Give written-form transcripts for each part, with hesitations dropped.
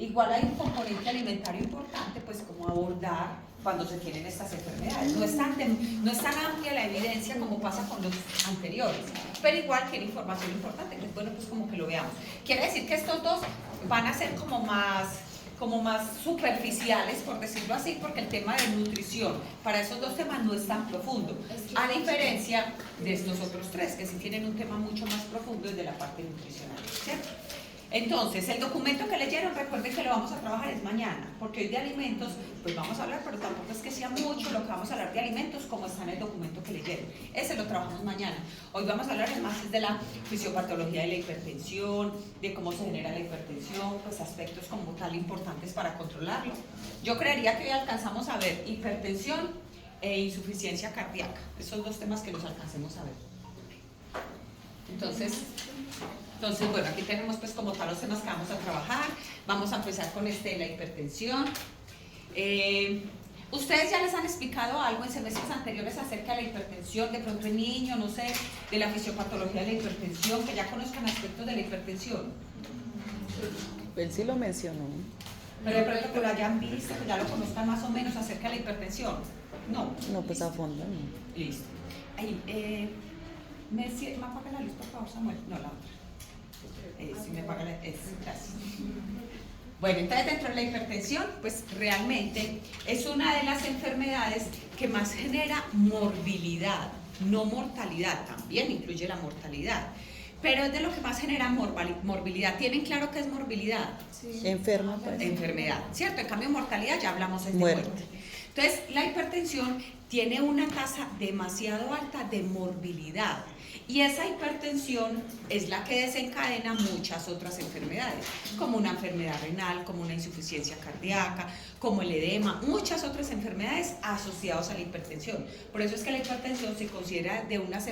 igual hay un componente alimentario importante, pues como abordar cuando se tienen estas enfermedades. No es tan amplia la evidencia como pasa con los anteriores, pero igual tiene información importante, que es bueno pues como que lo veamos. Quiere decir que estos dos van a ser como más superficiales, por decirlo así, porque el tema de nutrición para esos dos temas no es tan profundo, a diferencia de estos otros tres, que sí tienen un tema mucho más profundo desde la parte nutricional, ¿cierto? Entonces, el documento que leyeron, recuerden que lo vamos a trabajar es mañana, porque hoy de alimentos, pues vamos a hablar, pero tampoco es que sea mucho lo que vamos a hablar de alimentos como está en el documento que leyeron. Ese lo trabajamos mañana. Hoy vamos a hablar más de la fisiopatología de la hipertensión, de cómo se genera la hipertensión, pues aspectos como tal importantes para controlarlo. Yo creería que hoy alcanzamos a ver hipertensión e insuficiencia cardíaca, esos dos temas que los alcancemos a ver. Entonces, bueno, aquí tenemos pues como tal los temas que vamos a trabajar. Vamos a empezar con de la hipertensión. ¿Ustedes ya les han explicado algo en semestres anteriores acerca de la hipertensión? De pronto el niño, no sé, de la fisiopatología de la hipertensión, que ya conozcan aspectos de la hipertensión. Él sí lo mencionó. Pero de pronto que lo hayan visto, que ya lo conozcan más o menos acerca de la hipertensión. No. No, pues a fondo no. Listo. ¿Me apaga la luz, por favor, Samuel? No, la otra. Si me apaga la luz, gracias. Bueno, entonces dentro de la hipertensión, pues realmente es una de las enfermedades que más genera morbilidad, no mortalidad, también incluye la mortalidad, pero es de lo que más genera morbilidad. ¿Tienen claro qué es morbilidad? Sí. Enferma, pues. Enfermedad, ¿cierto? En cambio, mortalidad ya hablamos de muerte. Entonces, la hipertensión tiene una tasa demasiado alta de morbilidad y esa hipertensión es la que desencadena muchas otras enfermedades, como una enfermedad renal, como una insuficiencia cardíaca, como el edema, muchas otras enfermedades asociadas a la hipertensión. Por eso es que la hipertensión se considera de las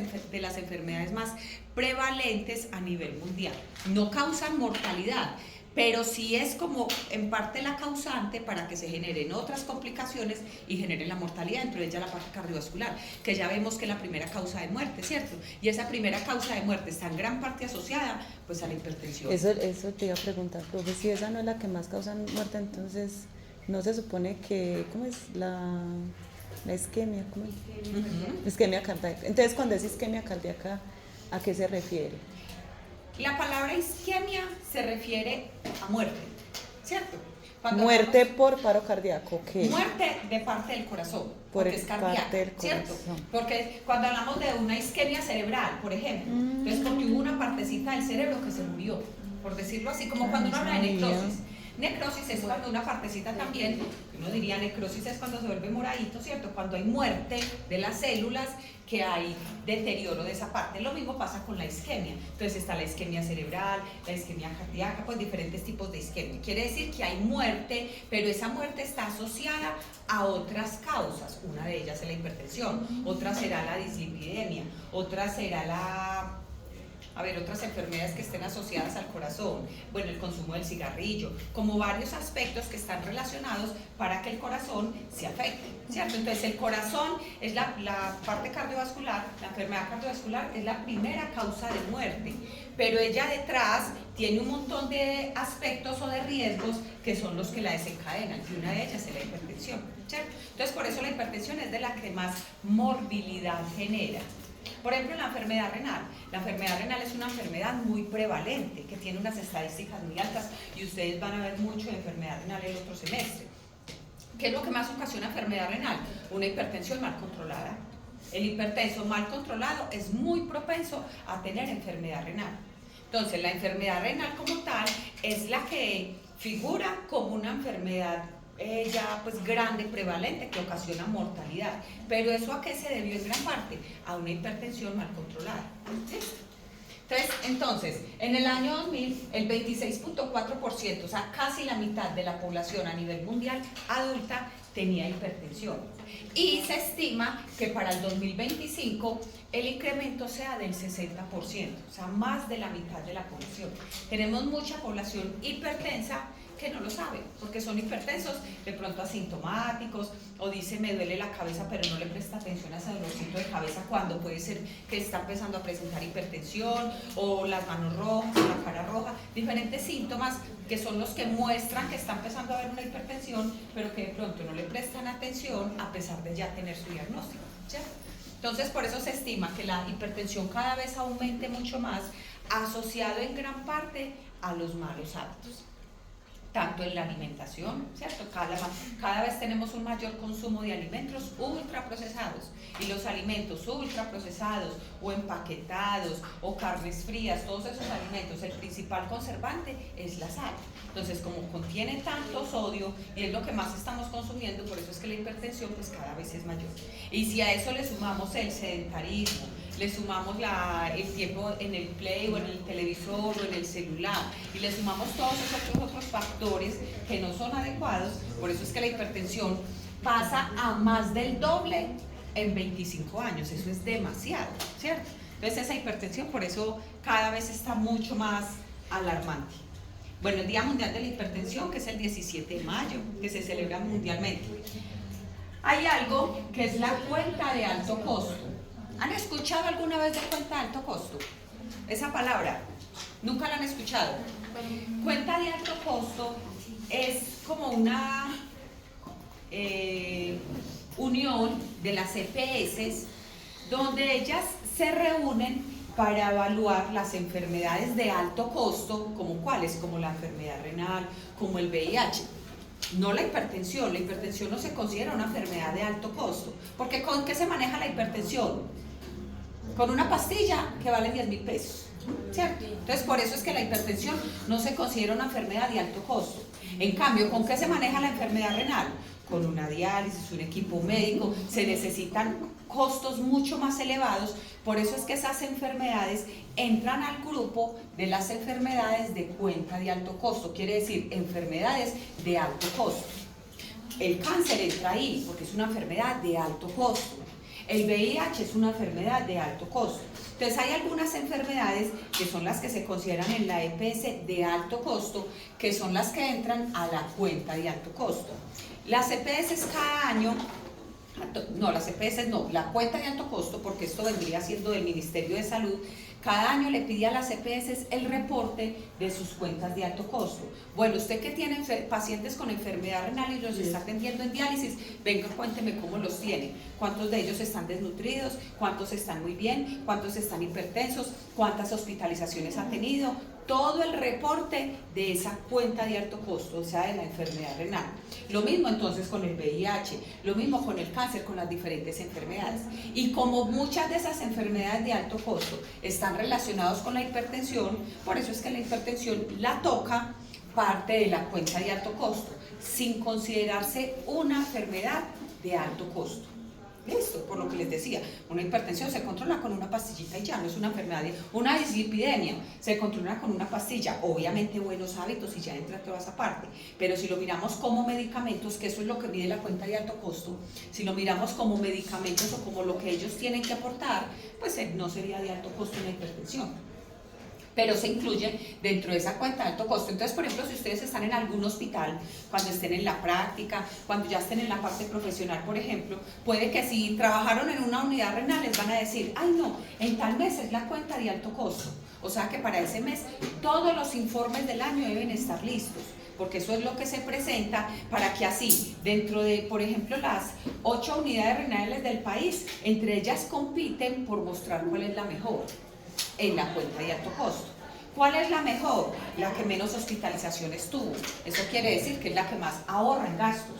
enfermedades más prevalentes a nivel mundial. No causan mortalidad, pero sí es como en parte la causante para que se generen otras complicaciones y generen la mortalidad, entre ellas la parte cardiovascular, que ya vemos que es la primera causa de muerte, ¿cierto? Y esa primera causa de muerte está en gran parte asociada pues a la hipertensión. Eso te iba a preguntar, profe, si esa no es la que más causa muerte, entonces no se supone que, ¿cómo es? La isquemia, ¿cómo es? Isquemia cardíaca. Entonces, cuando es isquemia cardíaca, ¿a qué se refiere? La palabra isquemia se refiere a muerte, ¿cierto? Muerte por paro cardíaco, ¿qué? Muerte de parte del corazón, porque es cardíaca, ¿cierto? Porque cuando hablamos de una isquemia cerebral, por ejemplo, entonces porque hubo una partecita del cerebro que se murió, por decirlo así, como cuando uno habla de necrosis. Necrosis es cuando una partecita también, uno diría necrosis es cuando se vuelve moradito, ¿cierto? Cuando hay muerte de las células, que hay deterioro de esa parte. Lo mismo pasa con la isquemia. Entonces está la isquemia cerebral, la isquemia cardíaca, pues diferentes tipos de isquemia. Quiere decir que hay muerte, pero esa muerte está asociada a otras causas. Una de ellas es la hipertensión, otra será la dislipidemia, otra será otras enfermedades que estén asociadas al corazón, bueno, el consumo del cigarrillo, como varios aspectos que están relacionados para que el corazón se afecte, ¿cierto? Entonces el corazón es la parte cardiovascular, la enfermedad cardiovascular es la primera causa de muerte, pero ella detrás tiene un montón de aspectos o de riesgos que son los que la desencadenan, y una de ellas es la hipertensión, ¿cierto? Entonces por eso la hipertensión es de la que más morbilidad genera. Por ejemplo, la enfermedad renal es una enfermedad muy prevalente, que tiene unas estadísticas muy altas y ustedes van a ver mucho de enfermedad renal el otro semestre. ¿Qué es lo que más ocasiona enfermedad renal? Una hipertensión mal controlada. El hipertenso mal controlado es muy propenso a tener enfermedad renal. Entonces, la enfermedad renal como tal es la que figura como una enfermedad ya pues grande, prevalente, que ocasiona mortalidad. Pero ¿eso a qué se debió en gran parte? A una hipertensión mal controlada. ¿Sí? Entonces, en el año 2000, el 26.4%, o sea, casi la mitad de la población a nivel mundial adulta tenía hipertensión. Y se estima que para el 2025 el incremento sea del 60%, o sea, más de la mitad de la población. Tenemos mucha población hipertensa que no lo saben, porque son hipertensos, de pronto asintomáticos, o dice me duele la cabeza, pero no le presta atención a ese dolorcito de cabeza cuando puede ser que está empezando a presentar hipertensión, o las manos rojas, o la cara roja, diferentes síntomas que son los que muestran que está empezando a haber una hipertensión, pero que de pronto no le prestan atención a pesar de ya tener su diagnóstico, ¿cierto? Entonces, por eso se estima que la hipertensión cada vez aumente mucho más, asociado en gran parte a los malos hábitos, tanto en la alimentación, ¿cierto? Cada vez tenemos un mayor consumo de alimentos ultraprocesados, y los alimentos ultraprocesados o empaquetados o carnes frías, todos esos alimentos, el principal conservante es la sal. Entonces, como contiene tanto sodio y es lo que más estamos consumiendo, por eso es que la hipertensión pues cada vez es mayor. Y si a eso le sumamos el sedentarismo, le sumamos el tiempo en el play o en el televisor o en el celular, y le sumamos todos esos otros factores que no son adecuados, por eso es que la hipertensión pasa a más del doble en 25 años, eso es demasiado, ¿cierto? Entonces esa hipertensión por eso cada vez está mucho más alarmante. Bueno, el Día Mundial de la Hipertensión, que es el 17 de mayo, que se celebra mundialmente. Hay algo que es la cuenta de alto costo. ¿Han escuchado alguna vez de cuenta de alto costo? Esa palabra, ¿nunca la han escuchado? Cuenta de alto costo es como una unión de las EPS, donde ellas se reúnen para evaluar las enfermedades de alto costo, como cuáles, como la enfermedad renal, como el VIH. No la hipertensión no se considera una enfermedad de alto costo, porque ¿con qué se maneja la hipertensión? Con una pastilla que vale 10.000 pesos, ¿cierto? Entonces por eso es que la hipertensión no se considera una enfermedad de alto costo. En cambio, ¿con qué se maneja la enfermedad renal? Con una diálisis, un equipo médico, se necesitan costos mucho más elevados, por eso es que esas enfermedades entran al grupo de las enfermedades de cuenta de alto costo, quiere decir enfermedades de alto costo. El cáncer entra ahí porque es una enfermedad de alto costo. El VIH es una enfermedad de alto costo. Entonces hay algunas enfermedades que son las que se consideran en la EPS de alto costo, que son las que entran a la cuenta de alto costo. Las EPS cada año, no, las EPS no, la cuenta de alto costo, porque esto vendría siendo del Ministerio de Salud, cada año le pide a las EPS el reporte de sus cuentas de alto costo. Bueno, usted que tiene pacientes con enfermedad renal y los está atendiendo en diálisis, venga, cuénteme cómo los tiene, cuántos de ellos están desnutridos, cuántos están muy bien, cuántos están hipertensos, cuántas hospitalizaciones ha tenido, todo el reporte de esa cuenta de alto costo, o sea, de la enfermedad renal. Lo mismo entonces con el VIH, lo mismo con el cáncer, con las diferentes enfermedades. Y como muchas de esas enfermedades de alto costo están relacionadas con la hipertensión, por eso es que la hipertensión la toca parte de la cuenta de alto costo, sin considerarse una enfermedad de alto costo. Listo, por lo que les decía, una hipertensión se controla con una pastillita y ya, no es una enfermedad, una dislipidemia se controla con una pastilla, obviamente buenos hábitos y ya entra toda esa parte, pero si lo miramos como medicamentos, que eso es lo que mide la cuenta de alto costo, si lo miramos como medicamentos o como lo que ellos tienen que aportar, pues no sería de alto costo una hipertensión, pero se incluye dentro de esa cuenta de alto costo. Entonces, por ejemplo, si ustedes están en algún hospital, cuando estén en la práctica, cuando ya estén en la parte profesional, por ejemplo, puede que si trabajaron en una unidad renal les van a decir, ay no, en tal mes es la cuenta de alto costo, o sea que para ese mes todos los informes del año deben estar listos, porque eso es lo que se presenta para que así, dentro de, por ejemplo, las 8 unidades renales del país, entre ellas compiten por mostrar cuál es la mejor en la cuenta de alto costo. ¿Cuál es la mejor? La que menos hospitalizaciones tuvo. Eso quiere decir que es la que más ahorra en gastos.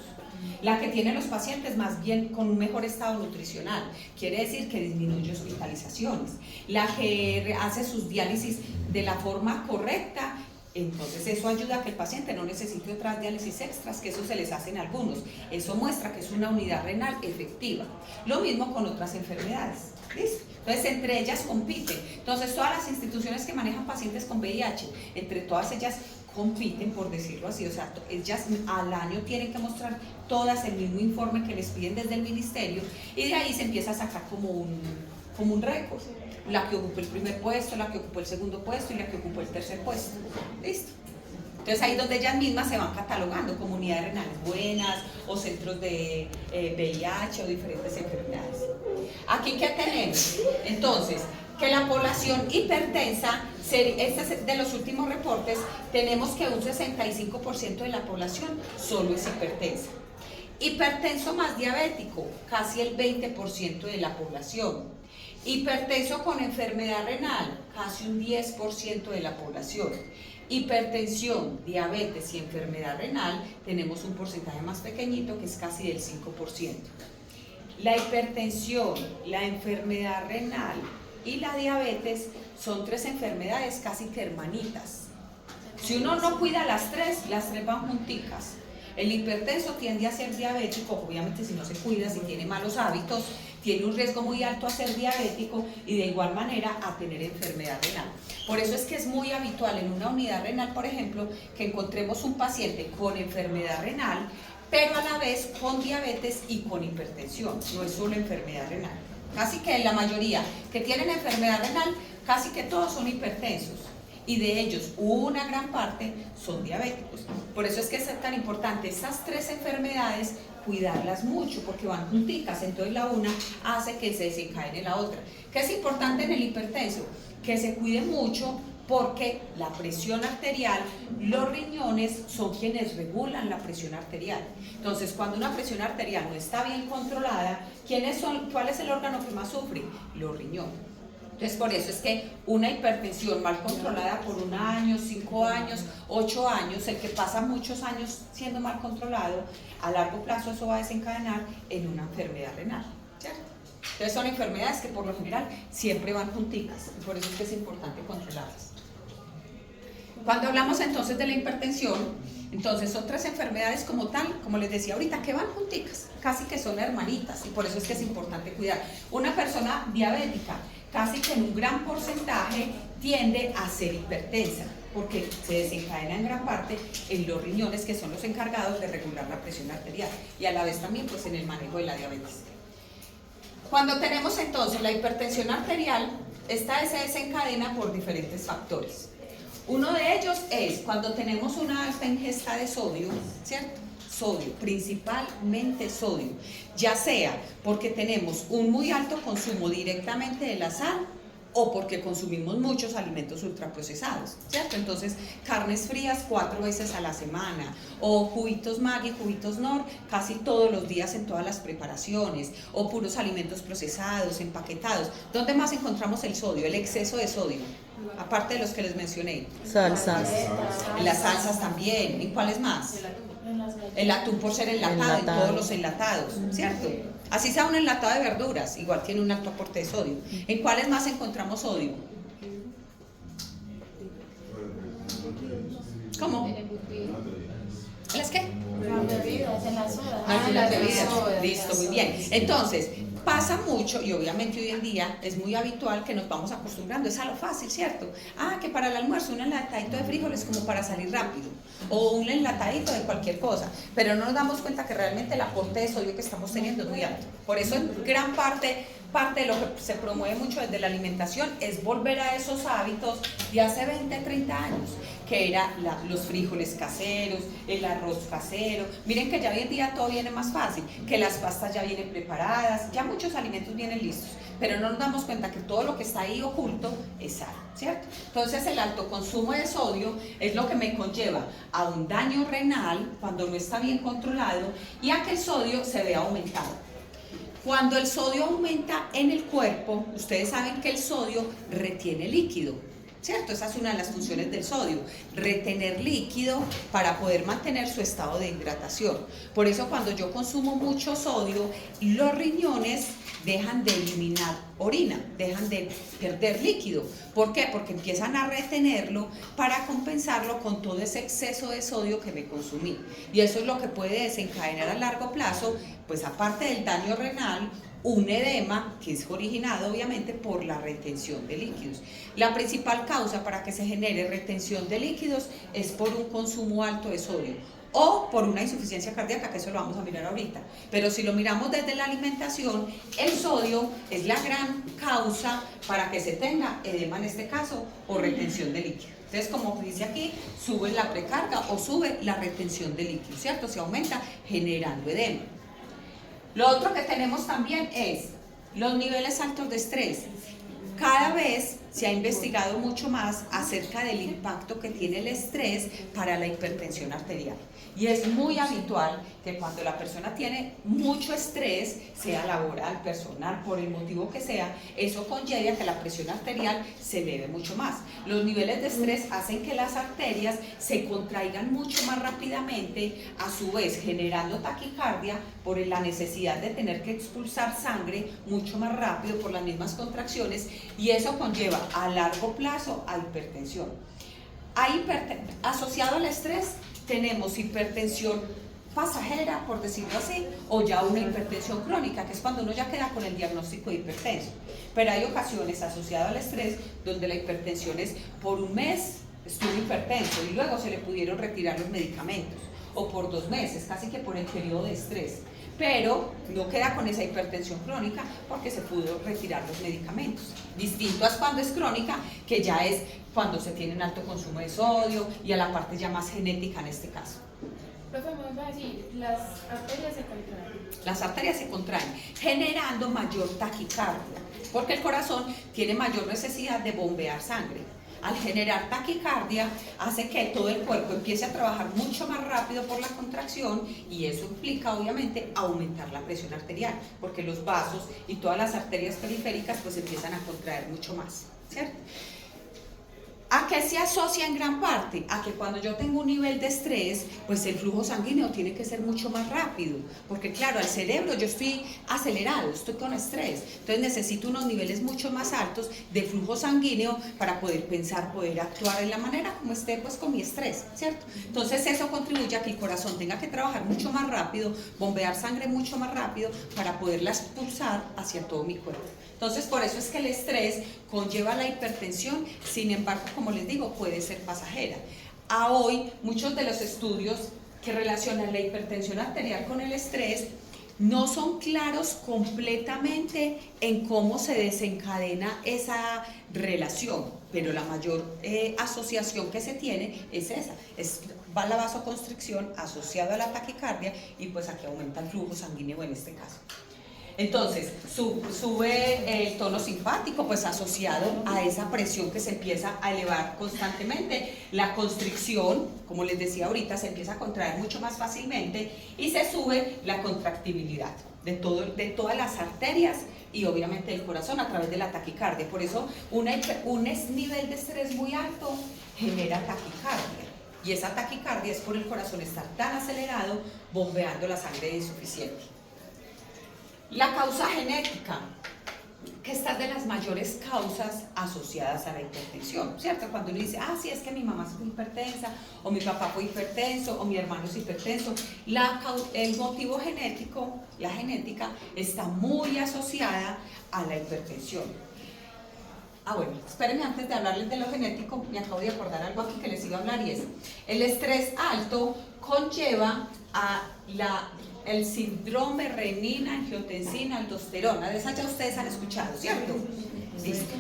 La que tiene los pacientes más bien con un mejor estado nutricional. Quiere decir que disminuye hospitalizaciones. La que hace sus diálisis de la forma correcta. Entonces eso ayuda a que el paciente no necesite otras diálisis extras, que eso se les hacen a algunos. Eso muestra que es una unidad renal efectiva. Lo mismo con otras enfermedades. ¿Listo? Entonces, entre ellas compiten. Entonces, todas las instituciones que manejan pacientes con VIH, entre todas ellas compiten, por decirlo así. O sea, ellas al año tienen que mostrar todas el mismo informe que les piden desde el ministerio, y de ahí se empieza a sacar como un récord. La que ocupó el primer puesto, la que ocupó el segundo puesto y la que ocupó el tercer puesto. ¿Listo? Entonces ahí es donde ellas mismas se van catalogando como unidades renales buenas o centros de VIH o diferentes enfermedades. Aquí, ¿qué tenemos? Entonces, que la población hipertensa, este es de los últimos reportes, tenemos que un 65% de la población solo es hipertensa. Hipertenso más diabético, casi el 20% de la población. Hipertenso con enfermedad renal, casi un 10% de la población. Hipertensión, diabetes y enfermedad renal, tenemos un porcentaje más pequeñito que es casi del 5%. La hipertensión, la enfermedad renal y la diabetes son 3 enfermedades casi que hermanitas. Si uno no cuida las tres van junticas. El hipertenso tiende a ser diabético, obviamente si no se cuida, si tiene malos hábitos, tiene un riesgo muy alto a ser diabético y de igual manera a tener enfermedad renal. Por eso es que es muy habitual en una unidad renal, por ejemplo, que encontremos un paciente con enfermedad renal, pero a la vez con diabetes y con hipertensión, no es solo enfermedad renal. Casi que la mayoría que tienen enfermedad renal, casi que todos son hipertensos. Y de ellos, una gran parte son diabéticos. Por eso es que es tan importante esas 3 enfermedades, cuidarlas mucho, porque van junticas, entonces la una hace que se desencadene la otra. ¿Qué es importante en el hipertenso? Que se cuide mucho, porque la presión arterial, los riñones son quienes regulan la presión arterial. Entonces, cuando una presión arterial no está bien controlada, ¿cuál es el órgano que más sufre? Los riñones. Entonces, por eso es que una hipertensión mal controlada por 1 año, 5 años, 8 años, el que pasa muchos años siendo mal controlado, a largo plazo eso va a desencadenar en una enfermedad renal, ¿cierto? Entonces son enfermedades que por lo general siempre van junticas, y por eso es que es importante controlarlas. Cuando hablamos entonces de la hipertensión, entonces son 3 enfermedades como tal, como les decía ahorita, que van junticas, casi que son hermanitas, y por eso es que es importante cuidar. Una persona diabética, casi que en un gran porcentaje tiende a ser hipertensa, porque se desencadena en gran parte en los riñones, que son los encargados de regular la presión arterial, y a la vez también pues en el manejo de la diabetes. Cuando tenemos entonces la hipertensión arterial, esta se desencadena por diferentes factores. Uno de ellos es cuando tenemos una alta ingesta de sodio, ¿cierto? Sodio, principalmente sodio, ya sea porque tenemos un muy alto consumo directamente de la sal o porque consumimos muchos alimentos ultraprocesados, ¿cierto? Entonces, carnes frías 4 veces a la semana, o juguitos Maggi, juguitos Knorr, casi todos los días en todas las preparaciones, o puros alimentos procesados, empaquetados. ¿Dónde más encontramos el sodio, el exceso de sodio? Aparte de los que les mencioné. Salsas. En las salsas también. ¿En cuáles más? El atún por ser enlatado, en todos los enlatados, ¿cierto? Así sea un enlatado de verduras, igual tiene un alto aporte de sodio. ¿En cuáles más encontramos sodio? ¿Cómo? ¿Las qué? Las bebidas, en las sodas. En las bebidas. Listo, muy bien. Entonces, pasa mucho, y obviamente hoy en día es muy habitual que nos vamos acostumbrando, es a lo fácil, ¿cierto? Que para el almuerzo un enlatadito de frijoles como para salir rápido, o un enlatadito de cualquier cosa, pero no nos damos cuenta que realmente el aporte de sodio que estamos teniendo es muy alto. Por eso en gran parte de lo que se promueve mucho desde la alimentación es volver a esos hábitos de hace 20, 30 años, que era los frijoles caseros, el arroz casero. Miren que ya hoy en día todo viene más fácil, que las pastas ya vienen preparadas, ya muchos alimentos vienen listos, pero no nos damos cuenta que todo lo que está ahí oculto es sal, ¿cierto? Entonces el alto consumo de sodio es lo que me conlleva a un daño renal cuando no está bien controlado y a que el sodio se vea aumentado. Cuando el sodio aumenta en el cuerpo, ustedes saben que el sodio retiene líquido, ¿cierto? Esa es una de las funciones del sodio, retener líquido para poder mantener su estado de hidratación. Por eso cuando yo consumo mucho sodio, los riñones dejan de eliminar orina, dejan de perder líquido. ¿Por qué? Porque empiezan a retenerlo para compensarlo con todo ese exceso de sodio que me consumí. Y eso es lo que puede desencadenar a largo plazo, pues aparte del daño renal, un edema que es originado obviamente por la retención de líquidos. La principal causa para que se genere retención de líquidos es por un consumo alto de sodio, o por una insuficiencia cardíaca, que eso lo vamos a mirar ahorita. Pero si lo miramos desde la alimentación, el sodio es la gran causa para que se tenga edema en este caso o retención de líquido. Entonces, como dice aquí, sube la precarga o sube la retención de líquido, ¿cierto? Se aumenta generando edema. Lo otro que tenemos también es los niveles altos de estrés. Cada vez se ha investigado mucho más acerca del impacto que tiene el estrés para la hipertensión arterial. Y es muy habitual que cuando la persona tiene mucho estrés, sea laboral, personal, por el motivo que sea, eso conlleva a que la presión arterial se eleve mucho más. Los niveles de estrés hacen que las arterias se contraigan mucho más rápidamente, a su vez generando taquicardia por la necesidad de tener que expulsar sangre mucho más rápido por las mismas contracciones, y eso conlleva a largo plazo a hipertensión. Asociado al estrés tenemos hipertensión pasajera, por decirlo así, o ya una hipertensión crónica, que es cuando uno ya queda con el diagnóstico de hipertenso. Pero hay ocasiones asociadas al estrés donde la hipertensión es por un mes estuvo hipertenso y luego se le pudieron retirar los medicamentos, o por 2 meses, casi que por el periodo de estrés. Pero no queda con esa hipertensión crónica porque se pudo retirar los medicamentos. Distinto a cuando es crónica, que ya es cuando se tiene un alto consumo de sodio y a la parte ya más genética en este caso. Profe, me va a decir, las arterias se contraen. Las arterias se contraen, generando mayor taquicardia, porque el corazón tiene mayor necesidad de bombear sangre. Al generar taquicardia, hace que todo el cuerpo empiece a trabajar mucho más rápido por la contracción, y eso implica obviamente aumentar la presión arterial, porque los vasos y todas las arterias periféricas pues empiezan a contraer mucho más, ¿cierto? ¿A qué se asocia en gran parte? A que cuando yo tengo un nivel de estrés, pues el flujo sanguíneo tiene que ser mucho más rápido, porque claro, al cerebro yo estoy acelerado, estoy con estrés, entonces necesito unos niveles mucho más altos de flujo sanguíneo para poder pensar, poder actuar en la manera como esté pues con mi estrés, ¿cierto? Entonces eso contribuye a que el corazón tenga que trabajar mucho más rápido, bombear sangre mucho más rápido para poderla expulsar hacia todo mi cuerpo. Entonces, por eso es que el estrés conlleva la hipertensión, sin embargo, como les digo, puede ser pasajera. A hoy, muchos de los estudios que relacionan la hipertensión arterial con el estrés no son claros completamente en cómo se desencadena esa relación, pero la mayor asociación que se tiene es esa, va la vasoconstricción asociada a la taquicardia, y pues aquí aumenta el flujo sanguíneo en este caso. Entonces, sube el tono simpático, pues asociado a esa presión que se empieza a elevar constantemente. La constricción, como les decía ahorita, se empieza a contraer mucho más fácilmente, y se sube la contractibilidad de todas las arterias y obviamente del corazón a través de la taquicardia. Por eso, un nivel de estrés muy alto genera taquicardia. Y esa taquicardia es por el corazón estar tan acelerado, bombeando la sangre insuficiente. La causa genética, que esta es de las mayores causas asociadas a la hipertensión, ¿cierto? Cuando uno dice, sí, es que mi mamá fue hipertensa, o mi papá fue hipertenso, o mi hermano es hipertenso, el motivo genético, la genética, está muy asociada a la hipertensión. Bueno, espérenme, antes de hablarles de lo genético, me acabo de acordar algo aquí que les iba a hablar, y es, el estrés alto conlleva a el síndrome renina, angiotensina, aldosterona. De esa ya ustedes han escuchado, ¿cierto? Listo.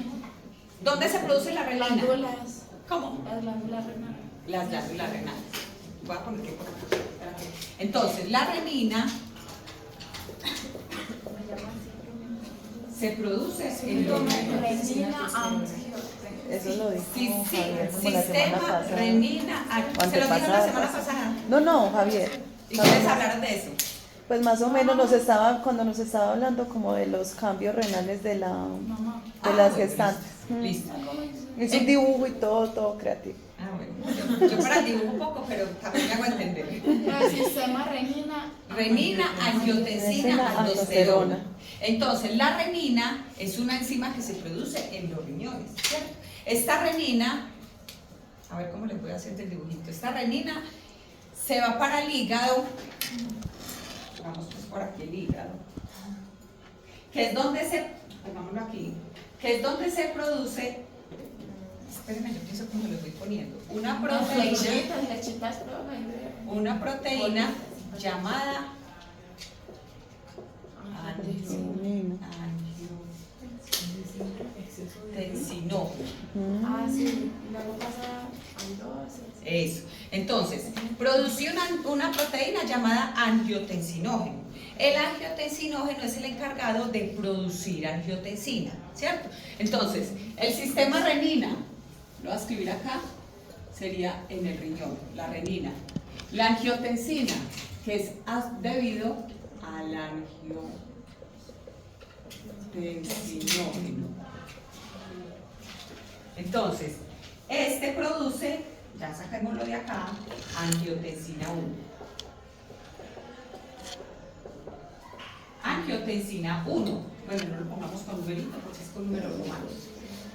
¿Dónde se produce la renina? Glándulas. ¿Cómo? Las glándulas renales. Las glándulas renales. Voy a poner que por acá. Entonces, la renina se produce en renina angiotensina. Eso lo dijo Javier como la semana sistema pasada. renina. ¿Se lo dijo la semana pasada? No, Javier. ¿Y ustedes hablaron de eso? Pues más o menos cuando nos estaba hablando como de los cambios renales de las bueno, gestantes. Listo. Hizo un dibujo y todo creativo. Bueno, yo para el dibujo un poco, pero también me hago entender. El sistema Renina, angiotensina, aldosterona. Entonces, la renina es una enzima que se produce en los riñones, ¿cierto? Esta renina, a ver cómo les voy a hacer el dibujito. Esta renina se va para el hígado. Vamos pues por aquí el hígado, que es donde se, pongámoslo aquí, que es donde se produce espérenme, yo pienso cómo lo voy poniendo. Una proteína llamada angiotensinógeno. Ah, sí, luego pasa al 12. Eso. Entonces, produce una proteína llamada angiotensinógeno. El angiotensinógeno es el encargado de producir angiotensina, ¿cierto? Entonces, el sistema renina, lo voy a escribir acá, sería en el riñón, la renina. La angiotensina, que es debido al angiotensinógeno. Entonces, este produce, ya saquémoslo de acá, angiotensina 1. Angiotensina 1, bueno, no lo pongamos con numerito porque es con números romanos.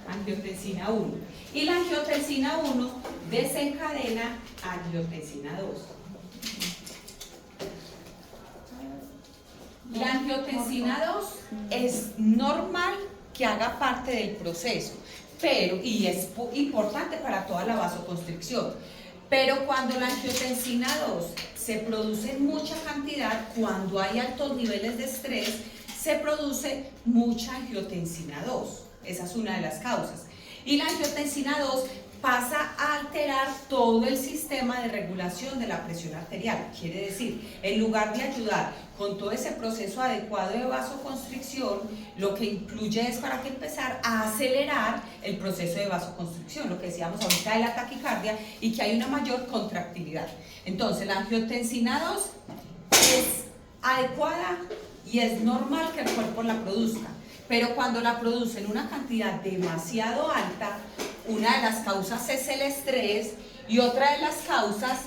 Angiotensina 1. Y la angiotensina 1 desencadena angiotensina 2. La angiotensina 2 es normal que haga parte del proceso, pero, y es importante para toda la vasoconstricción, pero cuando la angiotensina 2 se produce en mucha cantidad, cuando hay altos niveles de estrés, se produce mucha angiotensina 2. Esa es una de las causas. Y la angiotensina 2 pasa a alterar todo el sistema de regulación de la presión arterial. Quiere decir, en lugar de ayudar con todo ese proceso adecuado de vasoconstricción, lo que incluye es, para que empezar, a acelerar el proceso de vasoconstricción, lo que decíamos ahorita de la taquicardia, y que hay una mayor contractilidad. Entonces, la angiotensina 2 es adecuada y es normal que el cuerpo la produzca, pero cuando la produce en una cantidad demasiado alta, una de las causas es el estrés y otra de las causas,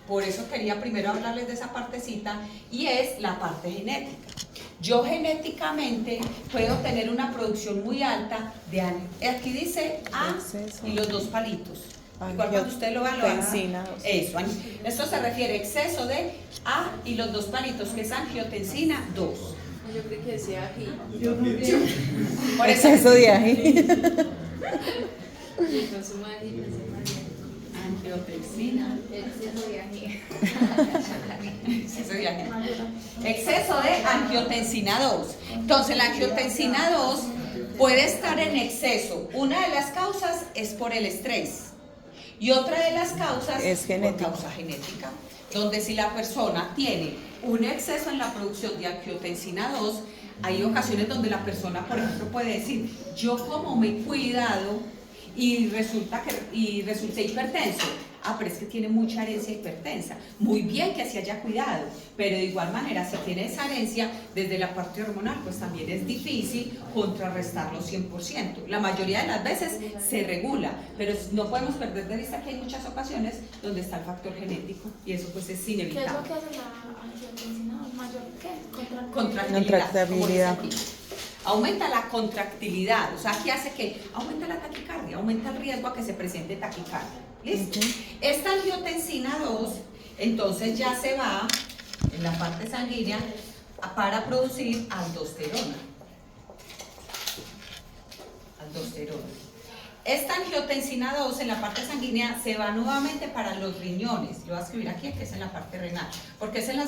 por eso quería primero hablarles de esa partecita, y es la parte genética. Yo genéticamente puedo tener una producción muy alta de, aquí dice A y los dos palitos. Igual cuando usted lo va, eso, esto se refiere a exceso de A y los dos palitos, que es angiotensina 2. Yo creo que decía aquí. Por eso, exceso de ají. angiotensina. Exceso de ají. Exceso de angiotensina 2. Entonces, la angiotensina 2 puede estar en exceso. Una de las causas es por el estrés y otra de las causas es por causa genética, donde si la persona tiene un exceso en la producción de angiotensina 2, hay ocasiones donde la persona, por ejemplo, puede decir: yo como me he cuidado y resulta hipertenso. Ah, pero es que tiene mucha herencia hipertensa. Muy bien que se haya cuidado, pero de igual manera, si tiene esa herencia desde la parte hormonal, pues también es difícil contrarrestarlo 100%. La mayoría de las veces se regula, pero no podemos perder de vista que hay muchas ocasiones donde está el factor genético y eso pues es inevitable. ¿Qué es lo que hace la angiotensina mayor? ¿Qué? Contractibilidad. Aumenta la contractilidad, o sea, ¿qué hace? Que aumenta la taquicardia, aumenta el riesgo a que se presente taquicardia. ¿Listo? Esta angiotensina 2, entonces ya se va en la parte sanguínea para producir aldosterona. Esta angiotensina 2 en la parte sanguínea se va nuevamente para los riñones. Lo voy a escribir aquí, que es en la parte renal, porque es en las...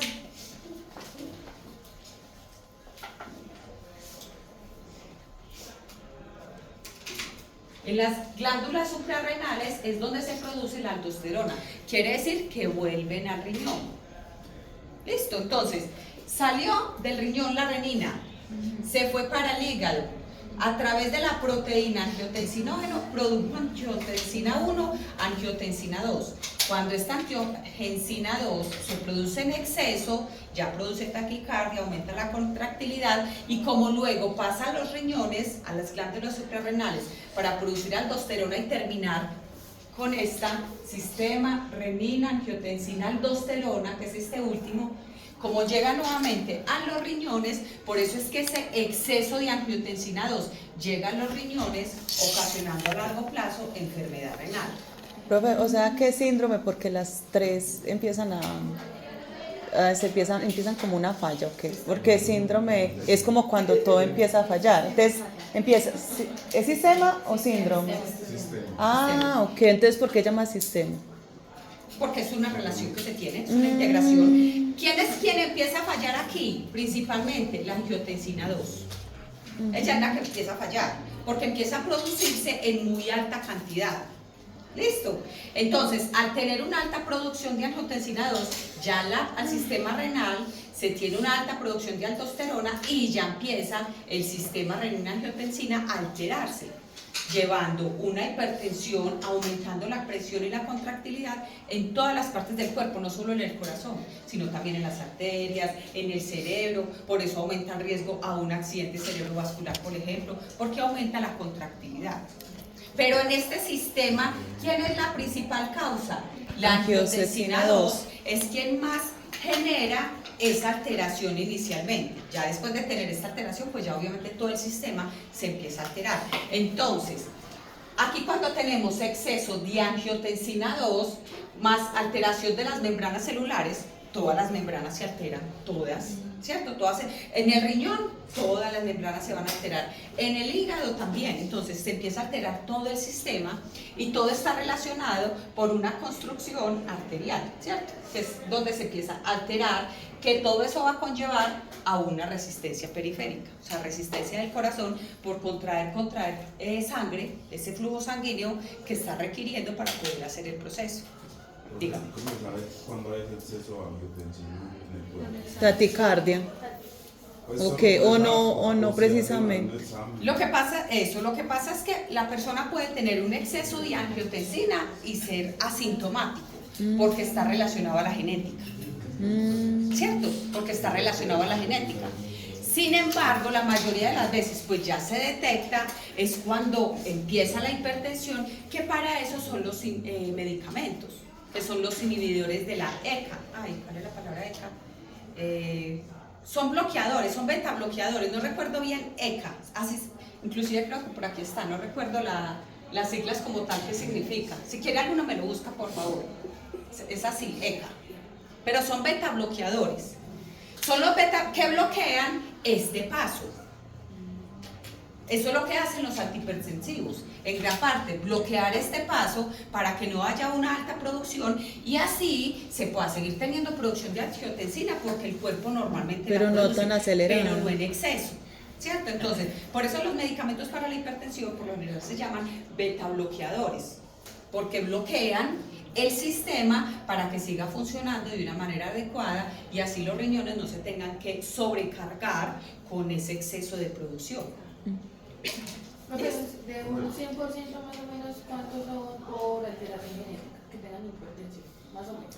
En las glándulas suprarrenales es donde se produce la aldosterona. Quiere decir que vuelven al riñón. Listo, entonces, salió del riñón la renina, se fue para el hígado. A través de la proteína angiotensinógeno produjo angiotensina 1, angiotensina 2. Cuando esta angiotensina 2 se produce en exceso, ya produce taquicardia, aumenta la contractilidad, y como luego pasa a los riñones, a las glándulas suprarrenales, para producir aldosterona y terminar con este sistema renina, angiotensina, aldosterona, que es este último, como llega nuevamente a los riñones, por eso es que ese exceso de angiotensina 2 llega a los riñones, ocasionando a largo plazo enfermedad renal. Profe, o sea, ¿qué síndrome? Porque las tres empiezan a... empiezan como una falla, ¿ok? Porque síndrome es como cuando todo empieza a fallar. Entonces, ¿es sistema o síndrome? Sistema. Ah, ok, entonces ¿por qué llama sistema? Porque es una relación que se tiene, es una integración. ¿Quién empieza a fallar aquí? Principalmente la angiotensina 2. Ella es la que empieza a fallar, porque empieza a producirse en muy alta cantidad. ¿Listo? Entonces, al tener una alta producción de angiotensina 2, ya al sistema renal se tiene una alta producción de aldosterona y ya empieza el sistema renina-angiotensina a alterarse, llevando una hipertensión, aumentando la presión y la contractilidad en todas las partes del cuerpo, no solo en el corazón, sino también en las arterias, en el cerebro. Por eso aumenta el riesgo a un accidente cerebrovascular, por ejemplo, porque aumenta la contractilidad. Pero en este sistema, ¿quién es la principal causa? La angiotensina 2 es quien más genera esa alteración inicialmente. Ya después de tener esta alteración, pues ya obviamente todo el sistema se empieza a alterar. Entonces, aquí cuando tenemos exceso de angiotensina 2 más alteración de las membranas celulares, todas las membranas se alteran, todas, ¿cierto? En el riñón, todas las membranas se van a alterar, en el hígado también. Entonces se empieza a alterar todo el sistema y todo está relacionado por una construcción arterial, ¿cierto? Que es donde se empieza a alterar, que todo eso va a conllevar a una resistencia periférica, o sea, resistencia del corazón por contraer sangre, ese flujo sanguíneo que está requiriendo para poder hacer el proceso. Dígame. ¿Cómo sabes cuando hay exceso de angiotensina en el cuerpo? Taticardia. Pues Ok, solo o no precisamente. Lo que pasa es que la persona puede tener un exceso de angiotensina y ser asintomático, porque está relacionado a la genética. ¿Cierto? Porque está relacionado a la genética. Sin embargo, la mayoría de las veces, pues ya se detecta, es cuando empieza la hipertensión, que para eso son los medicamentos, que son los inhibidores de la ECA. Ay, ¿cuál es la palabra ECA? Son bloqueadores, son beta bloqueadores, no recuerdo bien ECA, así, inclusive creo que por aquí está, no recuerdo las siglas como tal que significa. Si quiere alguno me lo busca, por favor. Es así, ECA. Pero son beta bloqueadores. Son los beta que bloquean este paso. Eso es lo que hacen los antihipertensivos, en gran parte, bloquear este paso para que no haya una alta producción y así se pueda seguir teniendo producción de angiotensina porque el cuerpo normalmente pero la no produce, tan acelerado, pero no en exceso, ¿cierto? Entonces, por eso los medicamentos para la hipertensión por lo general se llaman beta bloqueadores, porque bloquean el sistema para que siga funcionando de una manera adecuada y así los riñones no se tengan que sobrecargar con ese exceso de producción. De un 100% más o menos, ¿cuántos son por alteración genética que tengan hipertensión? Más o menos.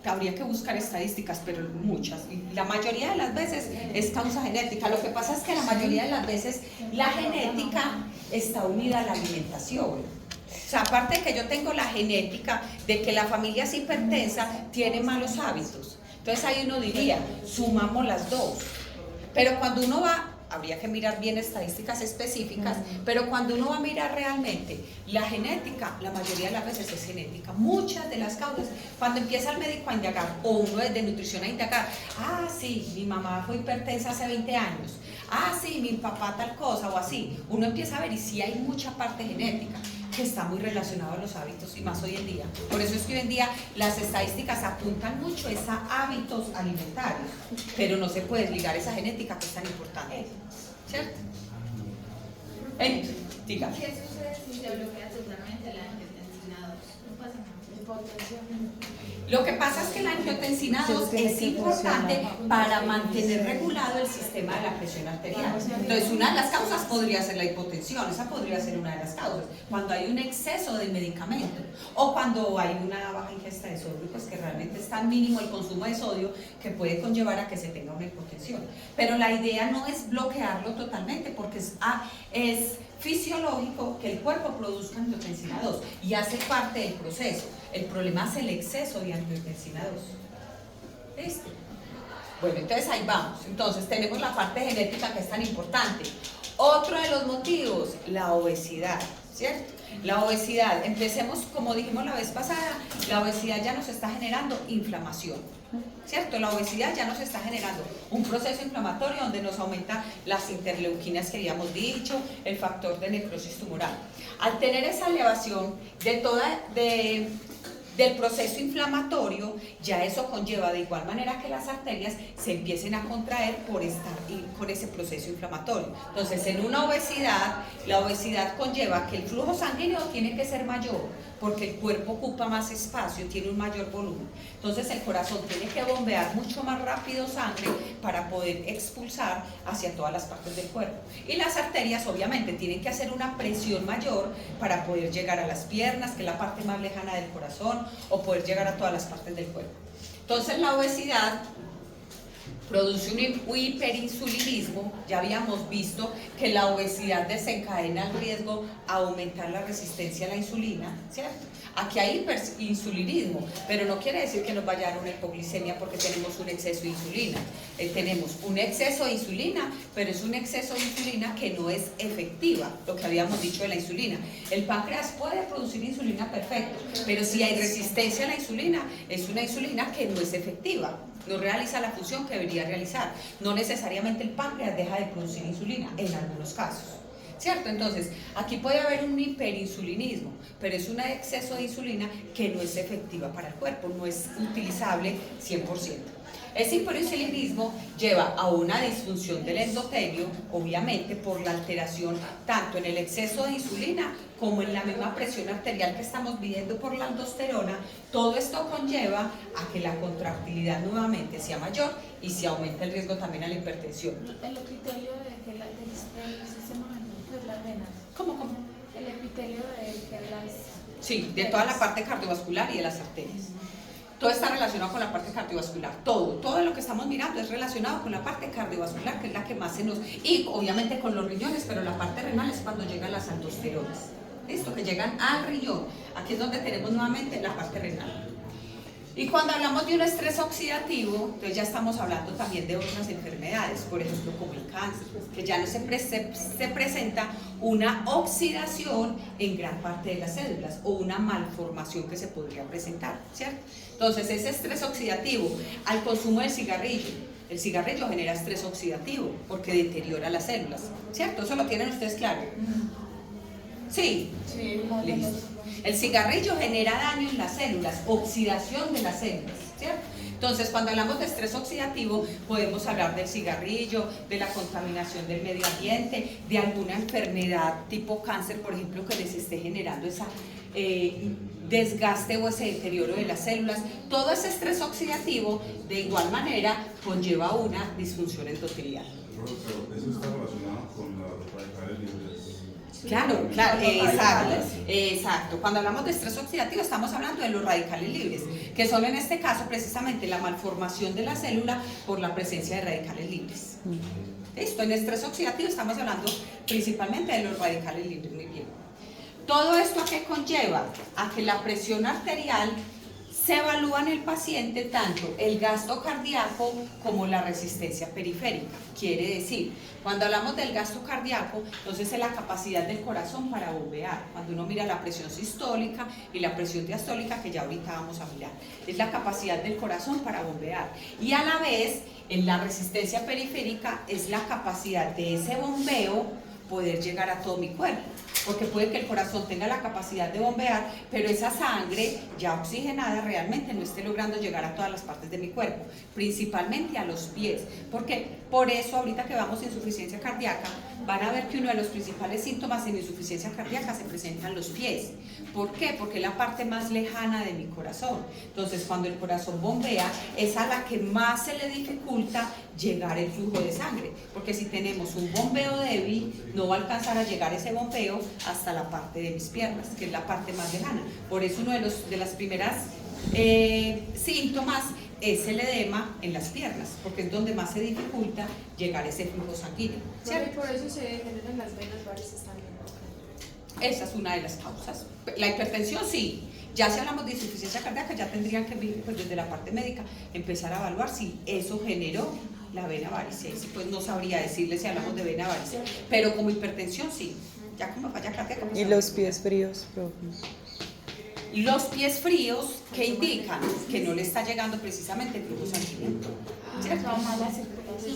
Habría que buscar estadísticas, pero muchas. Y la mayoría de las veces es causa genética. Lo que pasa es que la mayoría de las veces la genética está unida a la alimentación. O sea, aparte de que yo tengo la genética de que la familia es hipertensa, tiene malos hábitos. Entonces ahí uno diría, sumamos las dos. Pero cuando uno va, habría que mirar bien estadísticas específicas, pero cuando uno va a mirar realmente la genética, la mayoría de las veces es genética. Muchas de las causas, cuando empieza el médico a indagar, o uno desde nutrición a indagar, ah, sí, mi mamá fue hipertensa hace 20 años, ah, sí, mi papá tal cosa, o así, uno empieza a ver y sí hay mucha parte genética que está muy relacionado a los hábitos y más hoy en día. Por eso es que hoy en día las estadísticas apuntan mucho a hábitos alimentarios, pero no se puede desligar esa genética que es tan importante, ¿cierto? Dígame. ¿Qué sucede si se bloquea totalmente la angiotensina 2? No pasa nada. Lo que pasa es que la angiotensina 2 es importante para mantener regulado el sistema de la presión arterial. Entonces, una de las causas podría ser la hipotensión, esa podría ser una de las causas. Cuando hay un exceso de medicamento o cuando hay una baja ingesta de sodio, pues que realmente es tan mínimo el consumo de sodio que puede conllevar a que se tenga una hipotensión. Pero la idea no es bloquearlo totalmente porque es fisiológico que el cuerpo produzca angiotensina 2 y hace parte del proceso. El problema es el exceso de angiotensina 2. ¿Listo? Bueno, entonces ahí vamos. Entonces tenemos la parte genética que es tan importante. Otro de los motivos, la obesidad. ¿cierto? La obesidad, empecemos como dijimos la vez pasada, la obesidad ya nos está generando inflamación, ¿cierto? La obesidad ya nos está generando un proceso inflamatorio donde nos aumenta las interleuquinas que habíamos dicho, el factor de necrosis tumoral. Al tener esa elevación del proceso inflamatorio, ya eso conlleva de igual manera que las arterias se empiecen a contraer por estar con ese proceso inflamatorio. Entonces, en una obesidad, la obesidad conlleva que el flujo sanguíneo tiene que ser mayor, porque el cuerpo ocupa más espacio, tiene un mayor volumen. Entonces, el corazón tiene que bombear mucho más rápido sangre para poder expulsar hacia todas las partes del cuerpo. Y las arterias, obviamente, tienen que hacer una presión mayor para poder llegar a las piernas, que es la parte más lejana del corazón, o poder llegar a todas las partes del cuerpo. Entonces, la obesidad produce un hiperinsulinismo. Ya habíamos visto que la obesidad desencadena el riesgo a aumentar la resistencia a la insulina, ¿cierto? Aquí hay hiperinsulinismo, pero no quiere decir que nos vaya a dar una hipoglicemia porque tenemos un exceso de insulina. Tenemos un exceso de insulina, pero es un exceso de insulina que no es efectiva, lo que habíamos dicho de la insulina. El páncreas puede producir insulina perfecto, pero si hay resistencia a la insulina, es una insulina que no es efectiva, no realiza la función que debería realizar. No necesariamente el páncreas deja de producir insulina, en algunos casos, ¿cierto? Entonces, aquí puede haber un hiperinsulinismo, pero es un exceso de insulina que no es efectiva para el cuerpo, no es utilizable 100%. Ese hiperinsulinismo lleva a una disfunción del endotelio, obviamente por la alteración tanto en el exceso de insulina como en la misma presión arterial que estamos viviendo por la aldosterona. Todo esto conlleva a que la contractilidad nuevamente sea mayor y se aumenta el riesgo también a la hipertensión. El epitelio del sistema de las venas. ¿Cómo? El epitelio de las... Sí, de toda la parte cardiovascular y de las arterias. Todo está relacionado con la parte cardiovascular, todo lo que estamos mirando es relacionado con la parte cardiovascular, que es la que más se nos... Y obviamente con los riñones, pero la parte renal es cuando llegan las aldosteronas. ¿Listo? Que llegan al riñón. Aquí es donde tenemos nuevamente la parte renal. Y cuando hablamos de un estrés oxidativo, entonces ya estamos hablando también de otras enfermedades, por ejemplo como el cáncer, que ya no se presenta una oxidación en gran parte de las células o una malformación que se podría presentar, ¿cierto? Entonces ese estrés oxidativo al consumo del cigarrillo, el cigarrillo genera estrés oxidativo porque deteriora las células, ¿cierto? ¿Eso lo tienen ustedes claro? Sí, listo. El cigarrillo genera daño en las células, oxidación de las células, ¿cierto? Entonces, cuando hablamos de estrés oxidativo, podemos hablar del cigarrillo, de la contaminación del medio ambiente, de alguna enfermedad tipo cáncer, por ejemplo, que les esté generando ese desgaste o ese deterioro de las células. Todo ese estrés oxidativo, de igual manera, conlleva una disfunción endotelial. Pero eso está relacionado con los radicales libres. Claro, exacto. Cuando hablamos de estrés oxidativo estamos hablando de los radicales libres, que son en este caso precisamente la malformación de la célula por la presencia de radicales libres. Listo, en estrés oxidativo estamos hablando principalmente de los radicales libres, muy bien. Todo esto ¿a qué conlleva? A que la presión arterial se evalúa en el paciente tanto el gasto cardíaco como la resistencia periférica. Quiere decir, cuando hablamos del gasto cardíaco, entonces es la capacidad del corazón para bombear. Cuando uno mira la presión sistólica y la presión diastólica, que ya ahorita vamos a mirar, es la capacidad del corazón para bombear. Y a la vez, en la resistencia periférica, es la capacidad de ese bombeo poder llegar a todo mi cuerpo. Porque puede que el corazón tenga la capacidad de bombear, pero esa sangre ya oxigenada realmente no esté logrando llegar a todas las partes de mi cuerpo, principalmente a los pies. Porque por eso ahorita que vamos a insuficiencia cardíaca, van a ver que uno de los principales síntomas en insuficiencia cardíaca se presenta en los pies. ¿Por qué? Porque es la parte más lejana de mi corazón. Entonces, cuando el corazón bombea, es a la que más se le dificulta llegar el flujo de sangre. Porque si tenemos un bombeo débil, no va a alcanzar a llegar ese bombeo hasta la parte de mis piernas, que es la parte más lejana. Por eso uno de las primeras síntomas es el edema en las piernas, porque es donde más se dificulta llegar ese flujo sanguíneo, ¿cierto? Y por eso se generan las venas varices también. Esa es una de las causas. La hipertensión sí. Ya si hablamos de insuficiencia cardíaca, ya tendrían que, pues, desde la parte médica, empezar a evaluar si eso generó la vena varice. Pues no sabría decirle si hablamos de vena varice, pero como hipertensión sí. ya como falla cardíaca. pues, Y los pies fríos, profe. Los pies fríos, ¿qué indican? Que no le está llegando precisamente el flujo sanguíneo, ¿cierto?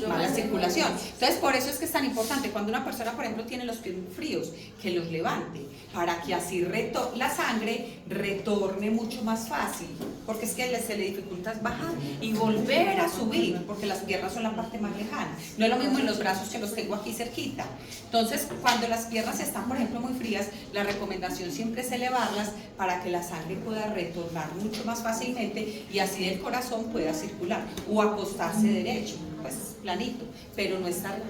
Mala circulación. Entonces, por eso es que es tan importante cuando una persona, por ejemplo, tiene los pies muy fríos, que los levante, para que así la sangre retorne mucho más fácil, porque es que se le dificulta bajar y volver a subir, porque las piernas son la parte más lejana. No es lo mismo en los brazos, que los tengo aquí cerquita. Entonces, cuando las piernas están, por ejemplo, muy frías, la recomendación siempre es elevarlas para que la sangre pueda retornar mucho más fácilmente y así el corazón pueda circular, o acostarse derecho, pues planito, pero no estar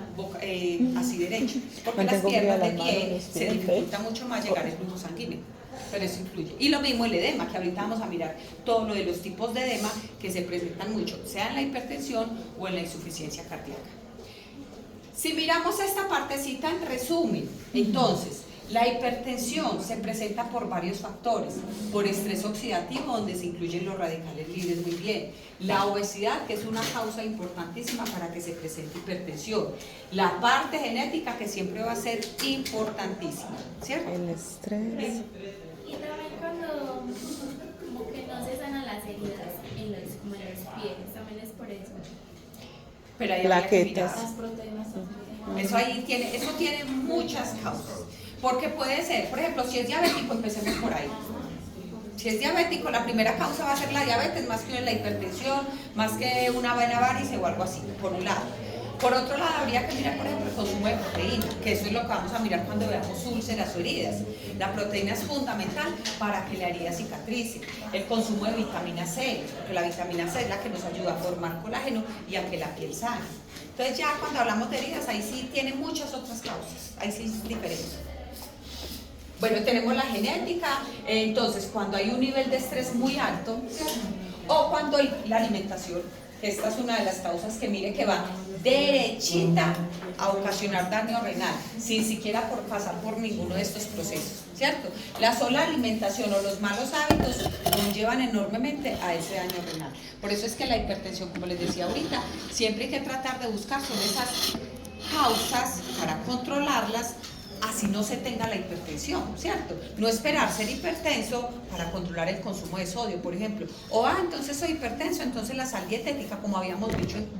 así derecho, porque las piernas de pie se dificulta mucho más llegar el flujo sanguíneo, pero eso influye. Y lo mismo el edema, que ahorita vamos a mirar todo lo de los tipos de edema que se presentan mucho, sea en la hipertensión o en la insuficiencia cardíaca. Si miramos esta partecita en resumen, entonces, la hipertensión se presenta por varios factores, por estrés oxidativo, donde se incluyen los radicales libres muy bien, la obesidad, que es una causa importantísima para que se presente hipertensión, la parte genética, que siempre va a ser importantísima, ¿cierto? El estrés. Y también cuando como que no se sanan las heridas como en los pies, también es por eso. Pero ahí habría que Plaquetas. mirar. Las proteínas también. Eso tiene muchas causas. Porque puede ser, por ejemplo, si es diabético, empecemos por ahí. Si es diabético, la primera causa va a ser la diabetes, más que la hipertensión, más que una vena varice o algo así, por un lado. Por otro lado, habría que mirar, por ejemplo, el consumo de proteína, que eso es lo que vamos a mirar cuando veamos úlceras o heridas. La proteína es fundamental para que la herida cicatrice. El consumo de vitamina C, porque la vitamina C es la que nos ayuda a formar colágeno y a que la piel sane. Entonces ya cuando hablamos de heridas, ahí sí tiene muchas otras causas, ahí sí es diferente. Bueno, tenemos la genética, entonces cuando hay un nivel de estrés muy alto, o cuando hay la alimentación, esta es una de las causas que mire que va derechita a ocasionar daño renal, sin siquiera pasar por ninguno de estos procesos, ¿cierto? La sola alimentación o los malos hábitos conllevan enormemente a ese daño renal. Por eso es que la hipertensión, como les decía ahorita, siempre hay que tratar de buscar sobre esas causas para controlarlas, así no se tenga la hipertensión, ¿cierto? No esperar ser hipertenso para controlar el consumo de sodio, por ejemplo. O, entonces soy hipertenso, entonces la sal dietética, como habíamos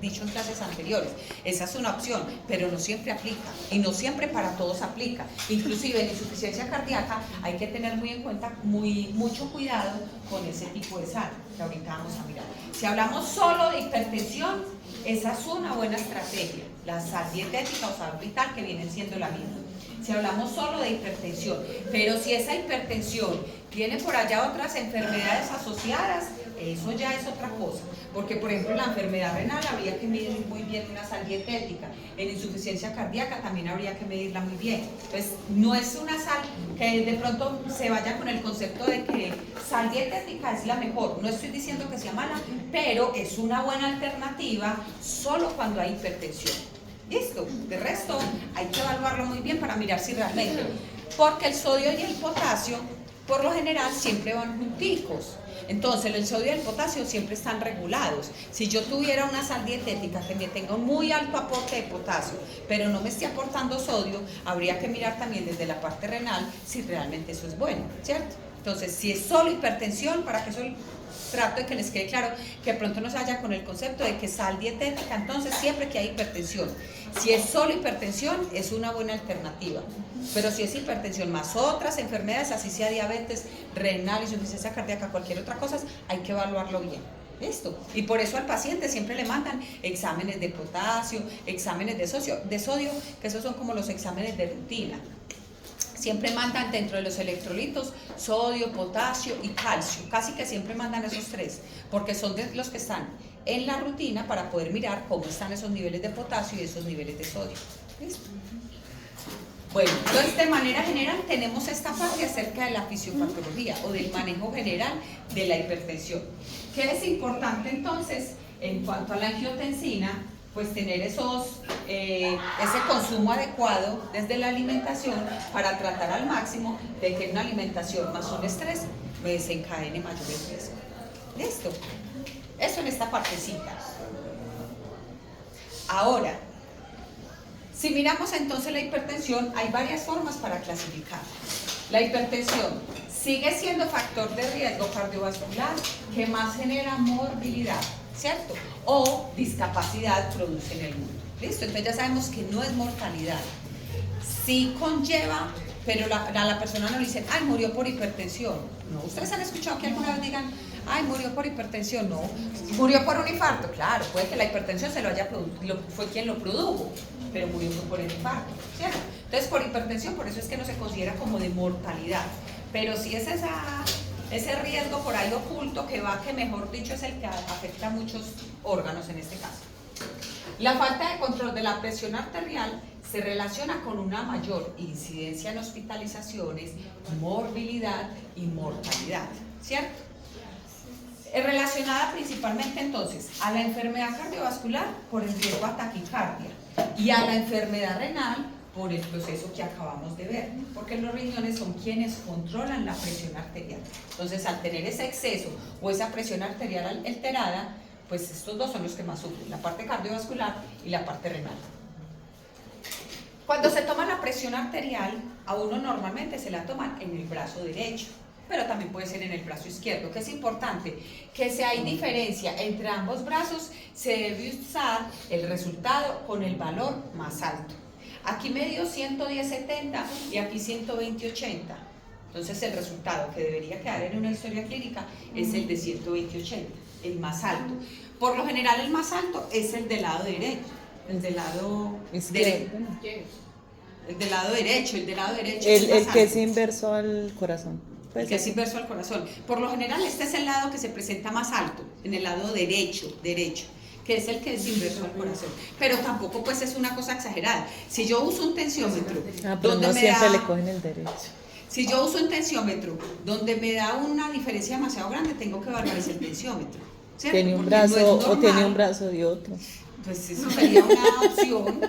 dicho en clases anteriores. Esa es una opción, pero no siempre aplica. Y no siempre para todos aplica. Inclusive en insuficiencia cardíaca hay que tener muy en cuenta, mucho cuidado con ese tipo de sal, que ahorita vamos a mirar. Si hablamos solo de hipertensión, esa es una buena estrategia. La sal dietética o sal vital, que vienen siendo la misma. Si hablamos solo de hipertensión, pero si esa hipertensión tiene por allá otras enfermedades asociadas, eso ya es otra cosa, porque por ejemplo la enfermedad renal habría que medir muy bien una sal dietética, en insuficiencia cardíaca también habría que medirla muy bien. Entonces no es una sal que de pronto se vaya con el concepto de que sal dietética es la mejor, no estoy diciendo que sea mala, pero es una buena alternativa solo cuando hay hipertensión. Listo, de resto hay que evaluarlo muy bien para mirar si realmente, porque el sodio y el potasio por lo general siempre van junticos, entonces el sodio y el potasio siempre están regulados. Si yo tuviera una sal dietética que me tenga un muy alto aporte de potasio, pero no me esté aportando sodio, habría que mirar también desde la parte renal si realmente eso es bueno, ¿cierto? Entonces, si es solo hipertensión, para que eso trato de que les quede claro, que de pronto no se vaya con el concepto de que sal dietética, entonces siempre que hay hipertensión. Si es solo hipertensión, es una buena alternativa. Pero si es hipertensión más otras enfermedades, así sea diabetes, renal, insuficiencia cardíaca, cualquier otra cosa, hay que evaluarlo bien. ¿Listo? Y por eso al paciente siempre le mandan exámenes de potasio, exámenes de sodio, que esos son como los exámenes de rutina. Siempre mandan dentro de los electrolitos sodio, potasio y calcio. Casi que siempre mandan esos tres, porque son de los que están en la rutina para poder mirar cómo están esos niveles de potasio y esos niveles de sodio. ¿Listo? Bueno, entonces de manera general tenemos esta parte acerca de la fisiopatología o del manejo general de la hipertensión. ¿Qué es importante entonces en cuanto a la angiotensina? Pues tener ese consumo adecuado desde la alimentación para tratar al máximo de que una alimentación más un estrés me desencadene mayor riesgo. ¿Listo? Eso en esta partecita. Ahora, Si miramos entonces la hipertensión, hay varias formas para clasificar. La hipertensión sigue siendo factor de riesgo cardiovascular que más genera morbilidad, ¿cierto? O discapacidad produce en el mundo. ¿Listo? Entonces ya sabemos que no es mortalidad. Sí conlleva, pero a la persona no le dicen, ay, murió por hipertensión. No, ¿ustedes han escuchado que alguna vez digan, ay, murió por hipertensión? No, murió por un infarto. Claro, puede que la hipertensión se lo haya producido, fue quien lo produjo, pero murió por el infarto, ¿cierto? Entonces, por hipertensión, por eso es que no se considera como de mortalidad. Pero sí es ese riesgo por ahí oculto que va, que mejor dicho es el que afecta a muchos órganos en este caso. La falta de control de la presión arterial se relaciona con una mayor incidencia en hospitalizaciones, morbilidad y mortalidad, ¿cierto? Es relacionada principalmente entonces a la enfermedad cardiovascular por el riesgo a taquicardia y a la enfermedad renal por el proceso que acabamos de ver, porque los riñones son quienes controlan la presión arterial. Entonces, al tener ese exceso o esa presión arterial alterada, pues estos dos son los que más sufren, la parte cardiovascular y la parte renal. Cuando se toma la presión arterial, a uno normalmente se la toman en el brazo derecho, pero también puede ser en el brazo izquierdo, que es importante que si hay diferencia entre ambos brazos, se debe usar el resultado con el valor más alto. Aquí me dio 110/70 y aquí 120/80. Entonces el resultado que debería quedar en una historia clínica es el de 120/80, el más alto. Por lo general el más alto es el del lado derecho, el del lado derecho. El del lado derecho, el que es inverso al corazón. El que es inverso al corazón. Por lo general este es el lado que se presenta más alto, en el lado derecho, que es el que es inverso al corazón. Pero tampoco pues es una cosa exagerada. Si yo uso un tensiómetro, pero no siempre le cogen el derecho. Si yo uso un tensiómetro donde me da una diferencia demasiado grande, tengo que evaluar ese tensiómetro, ¿cierto? Tiene un Porque brazo no es normal, o tiene un brazo y otro. Pues eso sería una opción,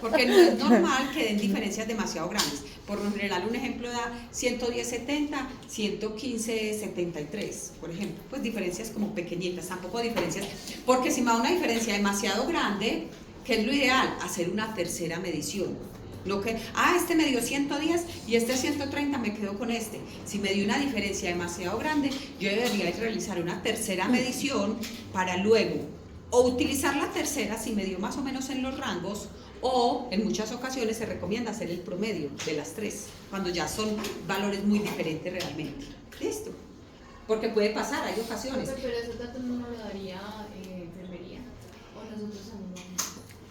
porque no es normal que den diferencias demasiado grandes. Por lo general, un ejemplo da 110/70, 115/73, por ejemplo. Pues diferencias como pequeñitas, tampoco diferencias, porque si me da una diferencia demasiado grande, ¿qué es lo ideal? Hacer una tercera medición. No que, este me dio 110 y este 130, me quedo con este. Si me dio una diferencia demasiado grande, yo debería realizar una tercera medición para luego o utilizar la tercera si me dio más o menos en los rangos, o en muchas ocasiones se recomienda hacer el promedio de las tres, cuando ya son valores muy diferentes realmente. ¿Listo? Porque puede pasar, hay ocasiones. Pero esos datos no lo daría enfermería, o nosotros aún no.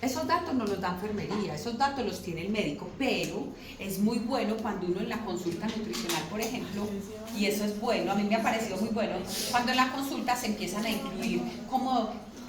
Esos datos no los da enfermería, esos datos los tiene el médico, pero es muy bueno cuando uno en la consulta nutricional, por ejemplo, y eso es bueno, a mí me ha parecido muy bueno, cuando en la consulta se empiezan a incluir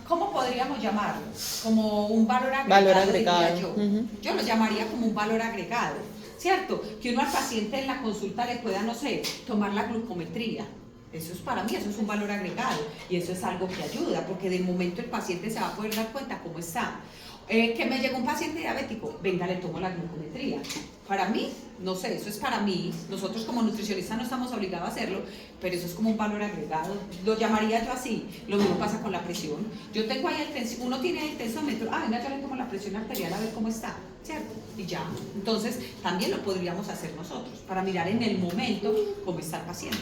¿cómo podríamos llamarlo? Como un valor agregado. Yo lo llamaría como un valor agregado, ¿cierto? Que uno al paciente en la consulta le pueda, no sé, tomar la glucometría. Eso es para mí, eso es un valor agregado y eso es algo que ayuda, porque de momento el paciente se va a poder dar cuenta cómo está. Que me llegó un paciente diabético, venga, le tomo la glucometría. Para mí, no sé, eso es para mí, nosotros como nutricionistas no estamos obligados a hacerlo, pero eso es como un valor agregado, lo llamaría yo así. Lo mismo pasa con la presión. Yo tengo ahí uno tiene el tensómetro, venga, yo le tomo la presión arterial a ver cómo está, ¿cierto? Y ya, entonces también lo podríamos hacer nosotros, para mirar en el momento cómo está el paciente.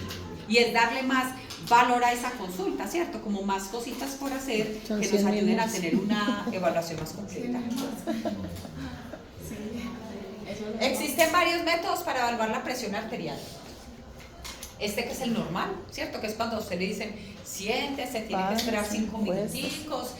Y es darle más valor a esa consulta, ¿cierto? Como más cositas por hacer que nos ayuden a tener una evaluación más completa. Existen varios métodos para evaluar la presión arterial. Este que es el normal, ¿cierto? Que es cuando a usted le dicen, siéntese, tiene que esperar 5 minuticos,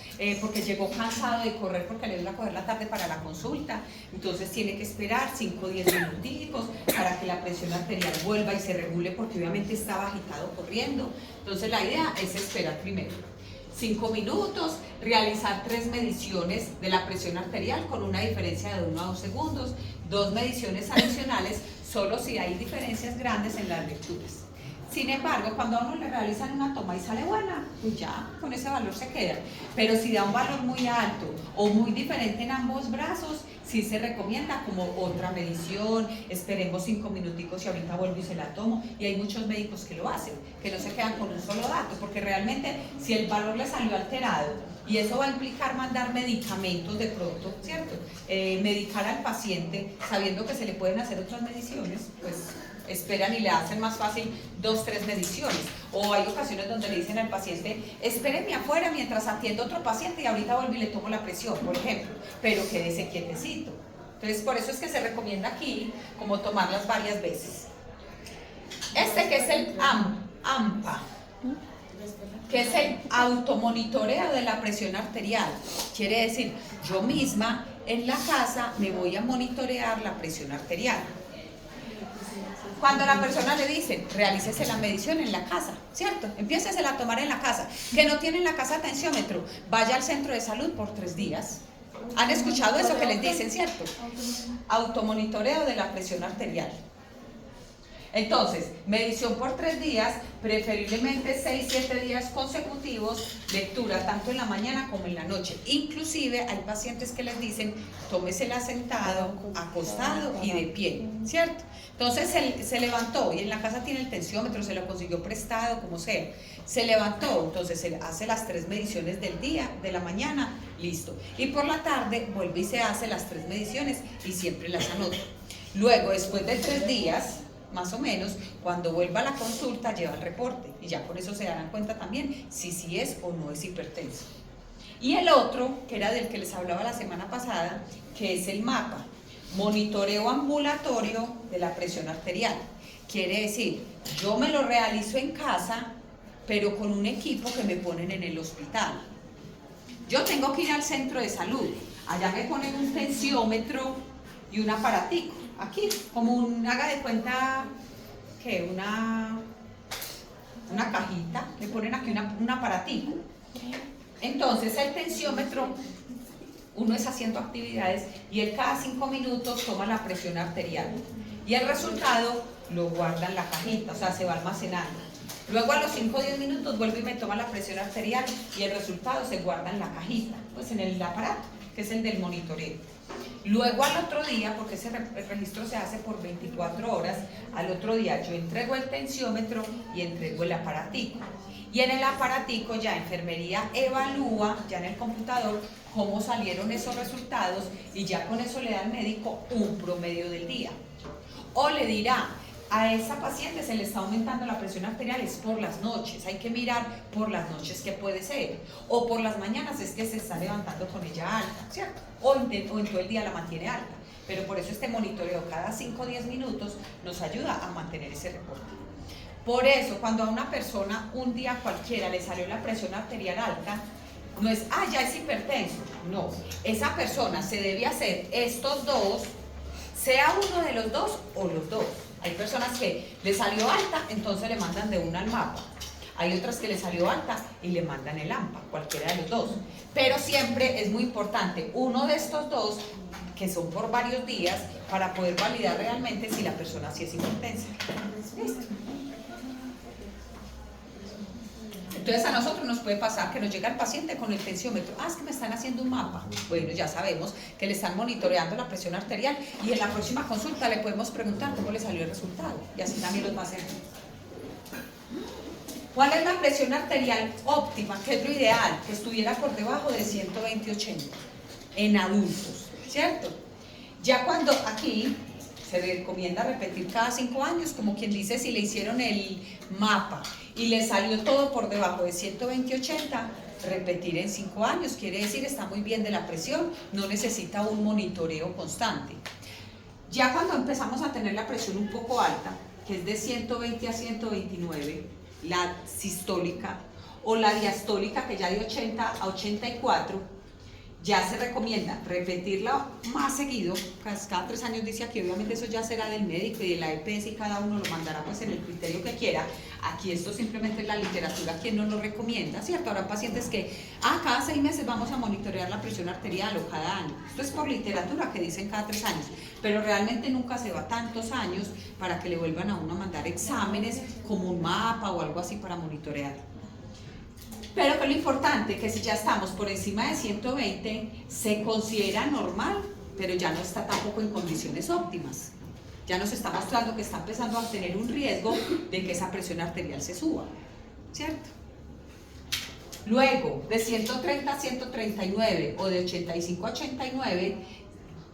porque llegó cansado de correr porque le dio a coger la tarde para la consulta, entonces tiene que esperar 5 o 10 minuticos para que la presión arterial vuelva y se regule, porque obviamente estaba agitado corriendo. Entonces la idea es esperar primero 5 minutos, realizar 3 mediciones de la presión arterial con una diferencia de 1 a 2 segundos, 2 mediciones adicionales solo si hay diferencias grandes en las lecturas. Sin embargo, cuando a uno le realizan una toma y sale buena, pues ya con ese valor se queda. Pero si da un valor muy alto o muy diferente en ambos brazos, sí se recomienda como otra medición, esperemos 5 minuticos y ahorita vuelvo y se la tomo. Y hay muchos médicos que lo hacen, que no se quedan con un solo dato, porque realmente si el valor le salió alterado y eso va a implicar mandar medicamentos de pronto, ¿cierto? Medicar al paciente sabiendo que se le pueden hacer otras mediciones, pues esperan y le hacen más fácil 2, 3 mediciones. O hay ocasiones donde le dicen al paciente, espéreme afuera mientras atiendo a otro paciente y ahorita vuelvo y le tomo la presión, por ejemplo, pero quédese quietecito. Entonces, por eso es que se recomienda aquí como tomarlas varias veces. Este que es el AMPA, que es el automonitoreo de la presión arterial. Quiere decir, yo misma en la casa me voy a monitorear la presión arterial. Cuando a la persona le dicen, realícese la medición en la casa, ¿cierto? Empiécesela a tomar en la casa. Que no tiene en la casa tensiómetro, vaya al centro de salud por 3 días. ¿Han escuchado eso que les dicen, cierto? Automonitoreo de la presión arterial. Entonces, medición por 3 días, preferiblemente 6, 7 días consecutivos, lectura tanto en la mañana como en la noche. Inclusive hay pacientes que les dicen, tómesela sentado, acostado y de pie, ¿cierto? Entonces se levantó y en la casa tiene el tensiómetro, se lo consiguió prestado, como sea. Se levantó, entonces se hace las 3 mediciones del día, de la mañana, listo. Y por la tarde vuelve y se hace las 3 mediciones y siempre las anota. Luego, después de 3 días, más o menos, cuando vuelva a la consulta lleva el reporte y ya con eso se darán cuenta también si sí es o no es hipertenso. Y el otro, que era del que les hablaba la semana pasada, que es el MAPA, monitoreo ambulatorio de la presión arterial. Quiere decir, yo me lo realizo en casa, pero con un equipo que me ponen en el hospital. Yo tengo que ir al centro de salud, allá me ponen un tensiómetro y un aparatico. Aquí, como haga de cuenta que una cajita, le ponen aquí un aparatico. Entonces el tensiómetro, uno es haciendo actividades y él cada 5 minutos toma la presión arterial. Y el resultado lo guarda en la cajita, o sea, se va almacenando. Luego a los 5 o 10 minutos vuelve y me toma la presión arterial y el resultado se guarda en la cajita, pues en el aparato, que es el del monitoreo. Luego al otro día, porque ese registro se hace por 24 horas, al otro día yo entrego el tensiómetro y entrego el aparatico. Y en el aparatico ya enfermería evalúa, ya en el computador, cómo salieron esos resultados y ya con eso le da al médico un promedio del día. O le dirá, a esa paciente se le está aumentando la presión arterial, es por las noches, hay que mirar por las noches qué puede ser, o por las mañanas es que se está levantando con ella alta, ¿cierto? O en todo el día la mantiene alta, pero por eso este monitoreo cada 5 o 10 minutos nos ayuda a mantener ese reporte. Por eso, cuando a una persona un día cualquiera le salió la presión arterial alta, no es, ya es hipertenso, no, esa persona se debe hacer estos dos, sea uno de los dos o los dos. Hay personas que le salió alta, entonces le mandan de una al MAPA. Hay otras que le salió alta y le mandan el AMPA, cualquiera de los dos. Pero siempre es muy importante uno de estos dos, que son por varios días, para poder validar realmente si la persona sí es hipertensa. ¿Listo? Entonces a nosotros nos puede pasar que nos llega el paciente con el tensiómetro, es que me están haciendo un mapa. Bueno, ya sabemos que le están monitoreando la presión arterial y en la próxima consulta le podemos preguntar cómo le salió el resultado y así también los va a hacer. ¿Cuál es la presión arterial óptima? ¿Qué es lo ideal? Que estuviera por debajo de 120/80 en adultos, ¿cierto? Ya cuando aquí se recomienda repetir cada 5 años, como quien dice, si le hicieron el mapa y le salió todo por debajo de 120/80, repetir en 5 años, quiere decir está muy bien de la presión, no necesita un monitoreo constante. Ya cuando empezamos a tener la presión un poco alta, que es de 120 a 129, la sistólica, o la diastólica, que ya de 80 a 84, ya se recomienda repetirla más seguido, cada 3 años dice aquí, obviamente eso ya será del médico y de la EPS y cada uno lo mandará pues en el criterio que quiera. Aquí esto simplemente es la literatura quien nos lo recomienda, ¿cierto? Habrá pacientes que, cada 6 meses vamos a monitorear la presión arterial o cada año. Esto es por literatura que dicen cada 3 años, pero realmente nunca se va tantos años para que le vuelvan a uno a mandar exámenes como un mapa o algo así para monitorear. Pero que lo importante, que si ya estamos por encima de 120, se considera normal, pero ya no está tampoco en condiciones óptimas. Ya nos está mostrando que está empezando a tener un riesgo de que esa presión arterial se suba, ¿cierto? Luego, de 130 a 139 o de 85 a 89,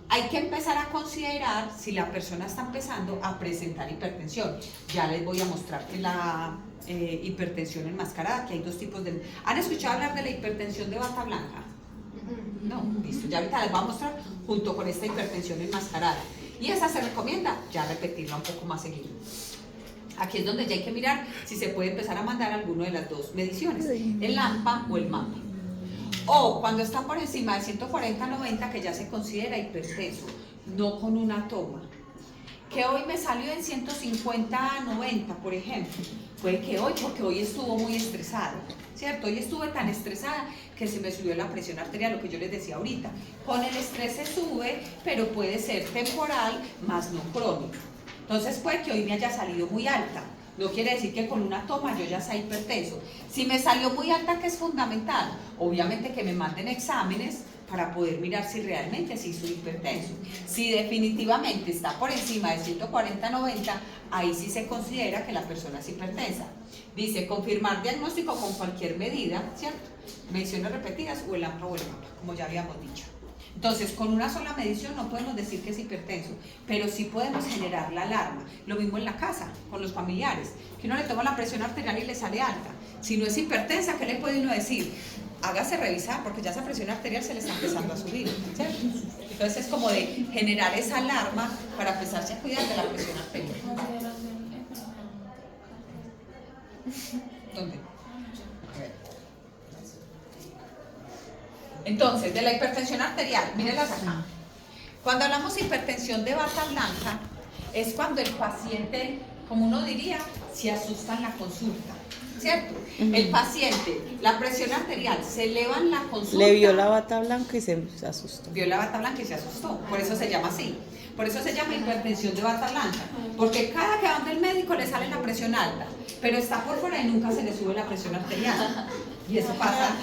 hay que empezar a considerar si la persona está empezando a presentar hipertensión. Ya les voy a mostrar que la hipertensión enmascarada, que hay dos tipos de... ¿Han escuchado hablar de la hipertensión de bata blanca? No, listo, ya ahorita les voy a mostrar junto con esta hipertensión enmascarada. Y esa se recomienda ya repetirla un poco más seguido. Aquí es donde ya hay que mirar si se puede empezar a mandar alguno de las dos mediciones, el AMPA o el MAPA. O cuando está por encima de 140-90, que ya se considera hipertenso, no con una toma. Que hoy me salió en 150-90, por ejemplo. Puede que hoy, porque hoy estuvo muy estresado, ¿cierto? Hoy estuve tan estresada que se me subió la presión arterial, lo que yo les decía ahorita. Con el estrés se sube, pero puede ser temporal, más no crónico. Entonces puede que hoy me haya salido muy alta. No quiere decir que con una toma yo ya sea hipertenso. Si me salió muy alta, que es fundamental, obviamente que me manden exámenes para poder mirar si realmente sí soy hipertenso. Si definitivamente está por encima de 140-90, ahí sí se considera que la persona es hipertensa. Dice, confirmar diagnóstico con cualquier medida, ¿cierto? Mediciones repetidas o el AMPA o el MAPA, como ya habíamos dicho. Entonces, con una sola medición no podemos decir que es hipertenso, pero sí podemos generar la alarma. Lo mismo en la casa, con los familiares, que uno le toma la presión arterial y le sale alta. Si no es hipertensa, ¿qué le puede uno decir? Hágase revisar, porque ya esa presión arterial se le está empezando a subir, ¿cierto? Entonces es como de generar esa alarma para empezarse a cuidar de la presión arterial. ¿Dónde? Entonces, de la hipertensión arterial, mírenlas acá. Cuando hablamos de hipertensión de bata blanca, es cuando el paciente, como uno diría, se asusta en la consulta, ¿cierto? El paciente, la presión arterial se eleva en la consulta. Le vio la bata blanca y se asustó. Vio la bata blanca y se asustó, por eso se llama así. Por eso se llama hipertensión de bata blanca, porque cada que va donde el médico le sale la presión alta, pero está por fuera y nunca se le sube la presión arterial. Y eso pasa.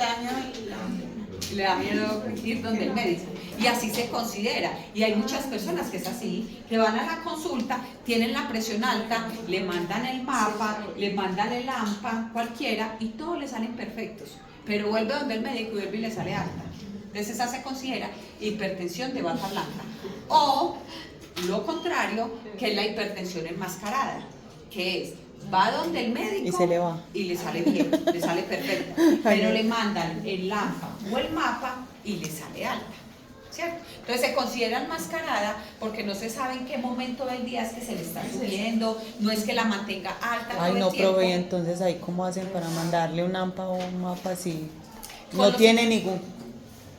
Le da miedo ir donde el médico. Y así se considera. Y hay muchas personas que es así, que van a la consulta, tienen la presión alta, le mandan el MAPA, le mandan el AMPA, cualquiera, y todos le salen perfectos. Pero vuelve donde el médico y vuelve y le sale alta. Entonces esa se considera hipertensión de bata blanca. O lo contrario, que es la hipertensión enmascarada, que es va donde el médico y se le va y le sale bien, le sale perfecta, pero le mandan el AMPA o el MAPA y le sale alta, ¿cierto? Entonces se considera enmascarada porque no se sabe en qué momento del día es que se le está subiendo, no es que la mantenga alta todo Ay, el no tiempo. probé, entonces ahí cómo hacen para mandarle un AMPA o un MAPA si no tiene ningún...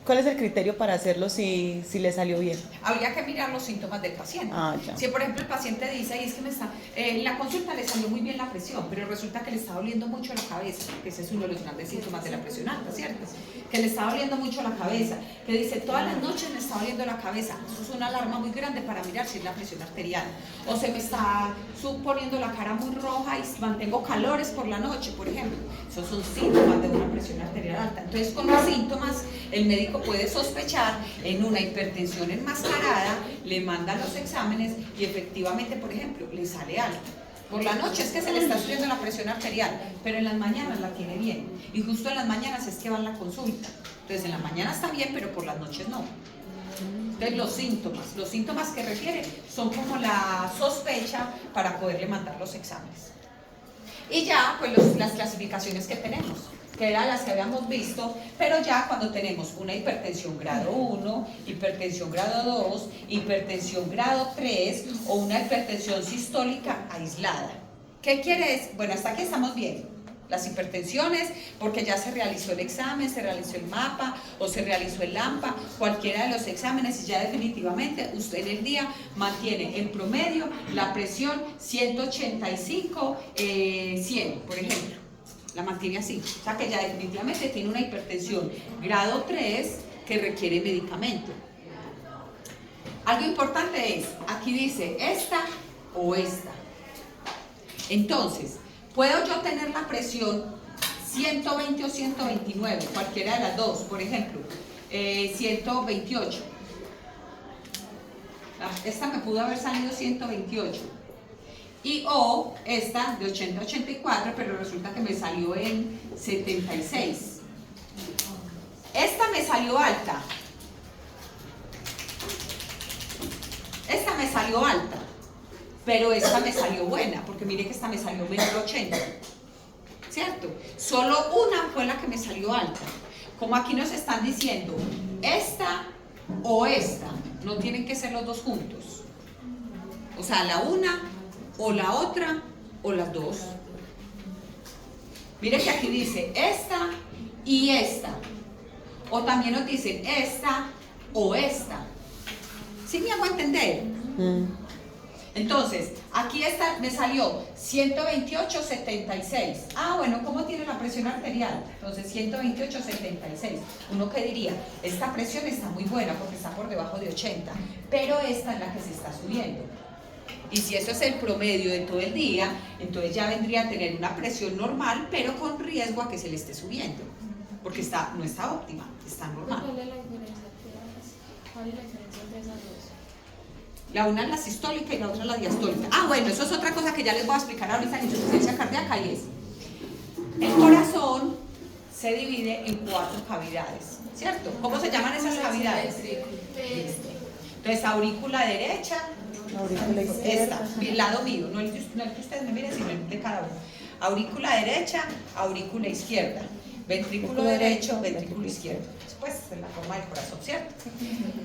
¿Cuál es el criterio para hacerlo si le salió bien? Habría que mirar los síntomas del paciente. Ya. Si por ejemplo el paciente dice, y es que me está, en la consulta le salió muy bien la presión, pero resulta que le está doliendo mucho la cabeza, que ese es uno de los grandes síntomas de la presión alta, ¿cierto? Que le está doliendo mucho la cabeza, que dice, todas las noches me está doliendo la cabeza. Eso es una alarma muy grande para mirar si es la presión arterial. O se me está poniendo la cara muy roja y mantengo calores por la noche, por ejemplo. Esos son síntomas de una presión arterial alta. Entonces, con los síntomas, el médico puede sospechar en una hipertensión enmascarada, le manda los exámenes y efectivamente, por ejemplo, le sale alta. Por la noche es que se le está subiendo la presión arterial, pero en las mañanas la tiene bien. Y justo en las mañanas es que va a la consulta. Entonces, en la mañana está bien, pero por las noches no. Entonces, los síntomas que requiere son como la sospecha para poderle mandar los exámenes. Y ya, pues las clasificaciones que tenemos, que eran las que habíamos visto, pero ya cuando tenemos una hipertensión grado 1, hipertensión grado 2, hipertensión grado 3 o una hipertensión sistólica aislada. ¿Qué quiere decir? Bueno, hasta aquí estamos bien. Las hipertensiones, porque ya se realizó el examen, se realizó el MAPA o se realizó el AMPA, cualquiera de los exámenes, y ya definitivamente usted en el día mantiene en promedio la presión 185, 100, por ejemplo. La mantiene así. O sea que ya definitivamente tiene una hipertensión grado 3 que requiere medicamento. Algo importante es, aquí dice esta o esta. Entonces, ¿puedo yo tener la presión 120 o 129? Cualquiera de las dos, por ejemplo, 128. Esta me pudo haber salido 128. Y o esta de 80 a 84, pero resulta que me salió en 76. esta me salió alta. Esta me salió alta, pero esta me salió buena, porque mire que esta me salió menos de 80, ¿cierto? Solo una fue la que me salió alta. Como aquí nos están diciendo, esta o esta, no tienen que ser los dos juntos. O sea, la una o la otra o las dos. Mire que aquí dice esta y esta. O también nos dicen esta o esta. ¿Sí me hago entender? Entonces, aquí está, me salió 128/76. Ah, bueno, ¿cómo tiene la presión arterial? Entonces, 128/76. Uno que diría, esta presión está muy buena porque está por debajo de 80, pero esta es la que se está subiendo. Y si eso es el promedio de todo el día, entonces ya vendría a tener una presión normal, pero con riesgo a que se le esté subiendo, porque no está óptima, está normal. ¿Cuál es la diferencia entre esas dos? La una es la sistólica y la otra es la diastólica. Ah, bueno, eso es otra cosa que ya les voy a explicar ahorita en insuficiencia cardíaca, y es, el corazón se divide en 4 cavidades, ¿cierto? ¿Cómo se llaman esas cavidades? Entonces, aurícula derecha, Aurícula izquierda. esta, el lado mío, no el que ustedes me miren, sino el de cada uno. Aurícula derecha, aurícula izquierda. Ventrículo derecho, ventrículo izquierdo. Después es la forma del corazón, ¿cierto?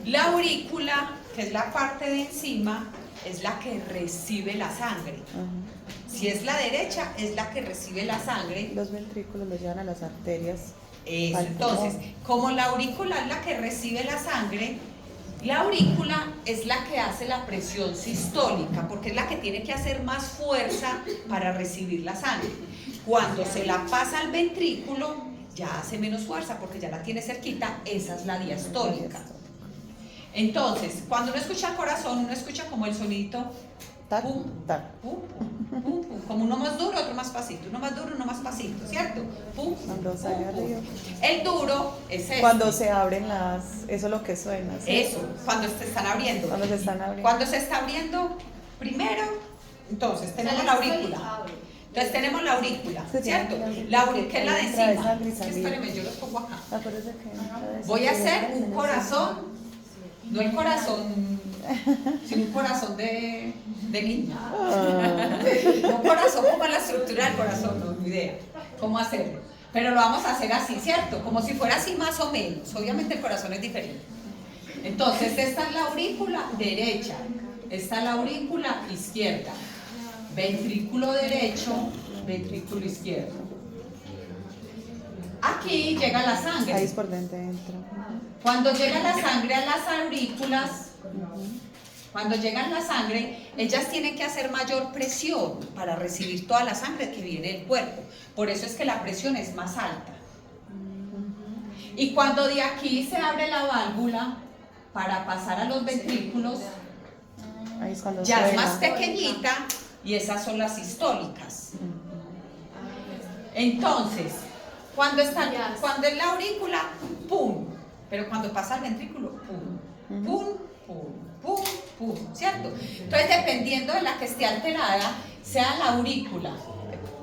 La aurícula, que es la parte de encima, es la que recibe la sangre. Si es la derecha, es la que recibe la sangre. Los ventrículos los llevan a las arterias. Eso, entonces, como la aurícula es la que recibe la sangre, la aurícula es la que hace la presión sistólica, porque es la que tiene que hacer más fuerza para recibir la sangre. Cuando se la pasa al ventrículo, ya hace menos fuerza porque ya la tiene cerquita, esa es la diastólica. Entonces, cuando uno escucha el corazón, uno escucha como el sonidito, Tac, pum, tac. pum, pum, pum, pum, como uno más duro, otro más pasito, uno más duro, uno más pasito, ¿cierto? Pum, Cuando sale pum, pum. arriba. El duro es este. Cuando se abren eso es lo que suena. ¿sí? Eso, cuando se están abriendo. Cuando se están abriendo. Cuando se está abriendo, primero, entonces tenemos la aurícula. Entonces tenemos la aurícula, Se tiene ¿cierto? que abrir, La aurícula, que es la de entra encima. sangre y salir. Espérenme, yo los pongo acá. Acuérdese que entra de Voy a esa hacer manera, un en corazón, no el corazón, sino un corazón de niño. Un corazón como la estructura del corazón, no, ni idea cómo hacerlo. Pero lo vamos a hacer así, ¿cierto? Como si fuera así más o menos. Obviamente el corazón es diferente. Entonces, esta es la aurícula derecha, esta es la aurícula izquierda. Ventrículo derecho, ventrículo izquierdo. Aquí llega la Ahí sangre. es por dentro entra. Cuando llega la sangre a las aurículas, cuando llegan la sangre, ellas tienen que hacer mayor presión para recibir toda la sangre que viene del cuerpo. Por eso es que la presión es más alta. Y cuando de aquí se abre la válvula para pasar a los ventrículos, Ahí es cuando ya es suena. más pequeñita, y esas son las sistólicas. Entonces, cuando es la aurícula, pum, pero cuando pasa al ventrículo, pum, pum, pum, pum, pum, ¿cierto? Entonces, dependiendo de la que esté alterada, sea la aurícula,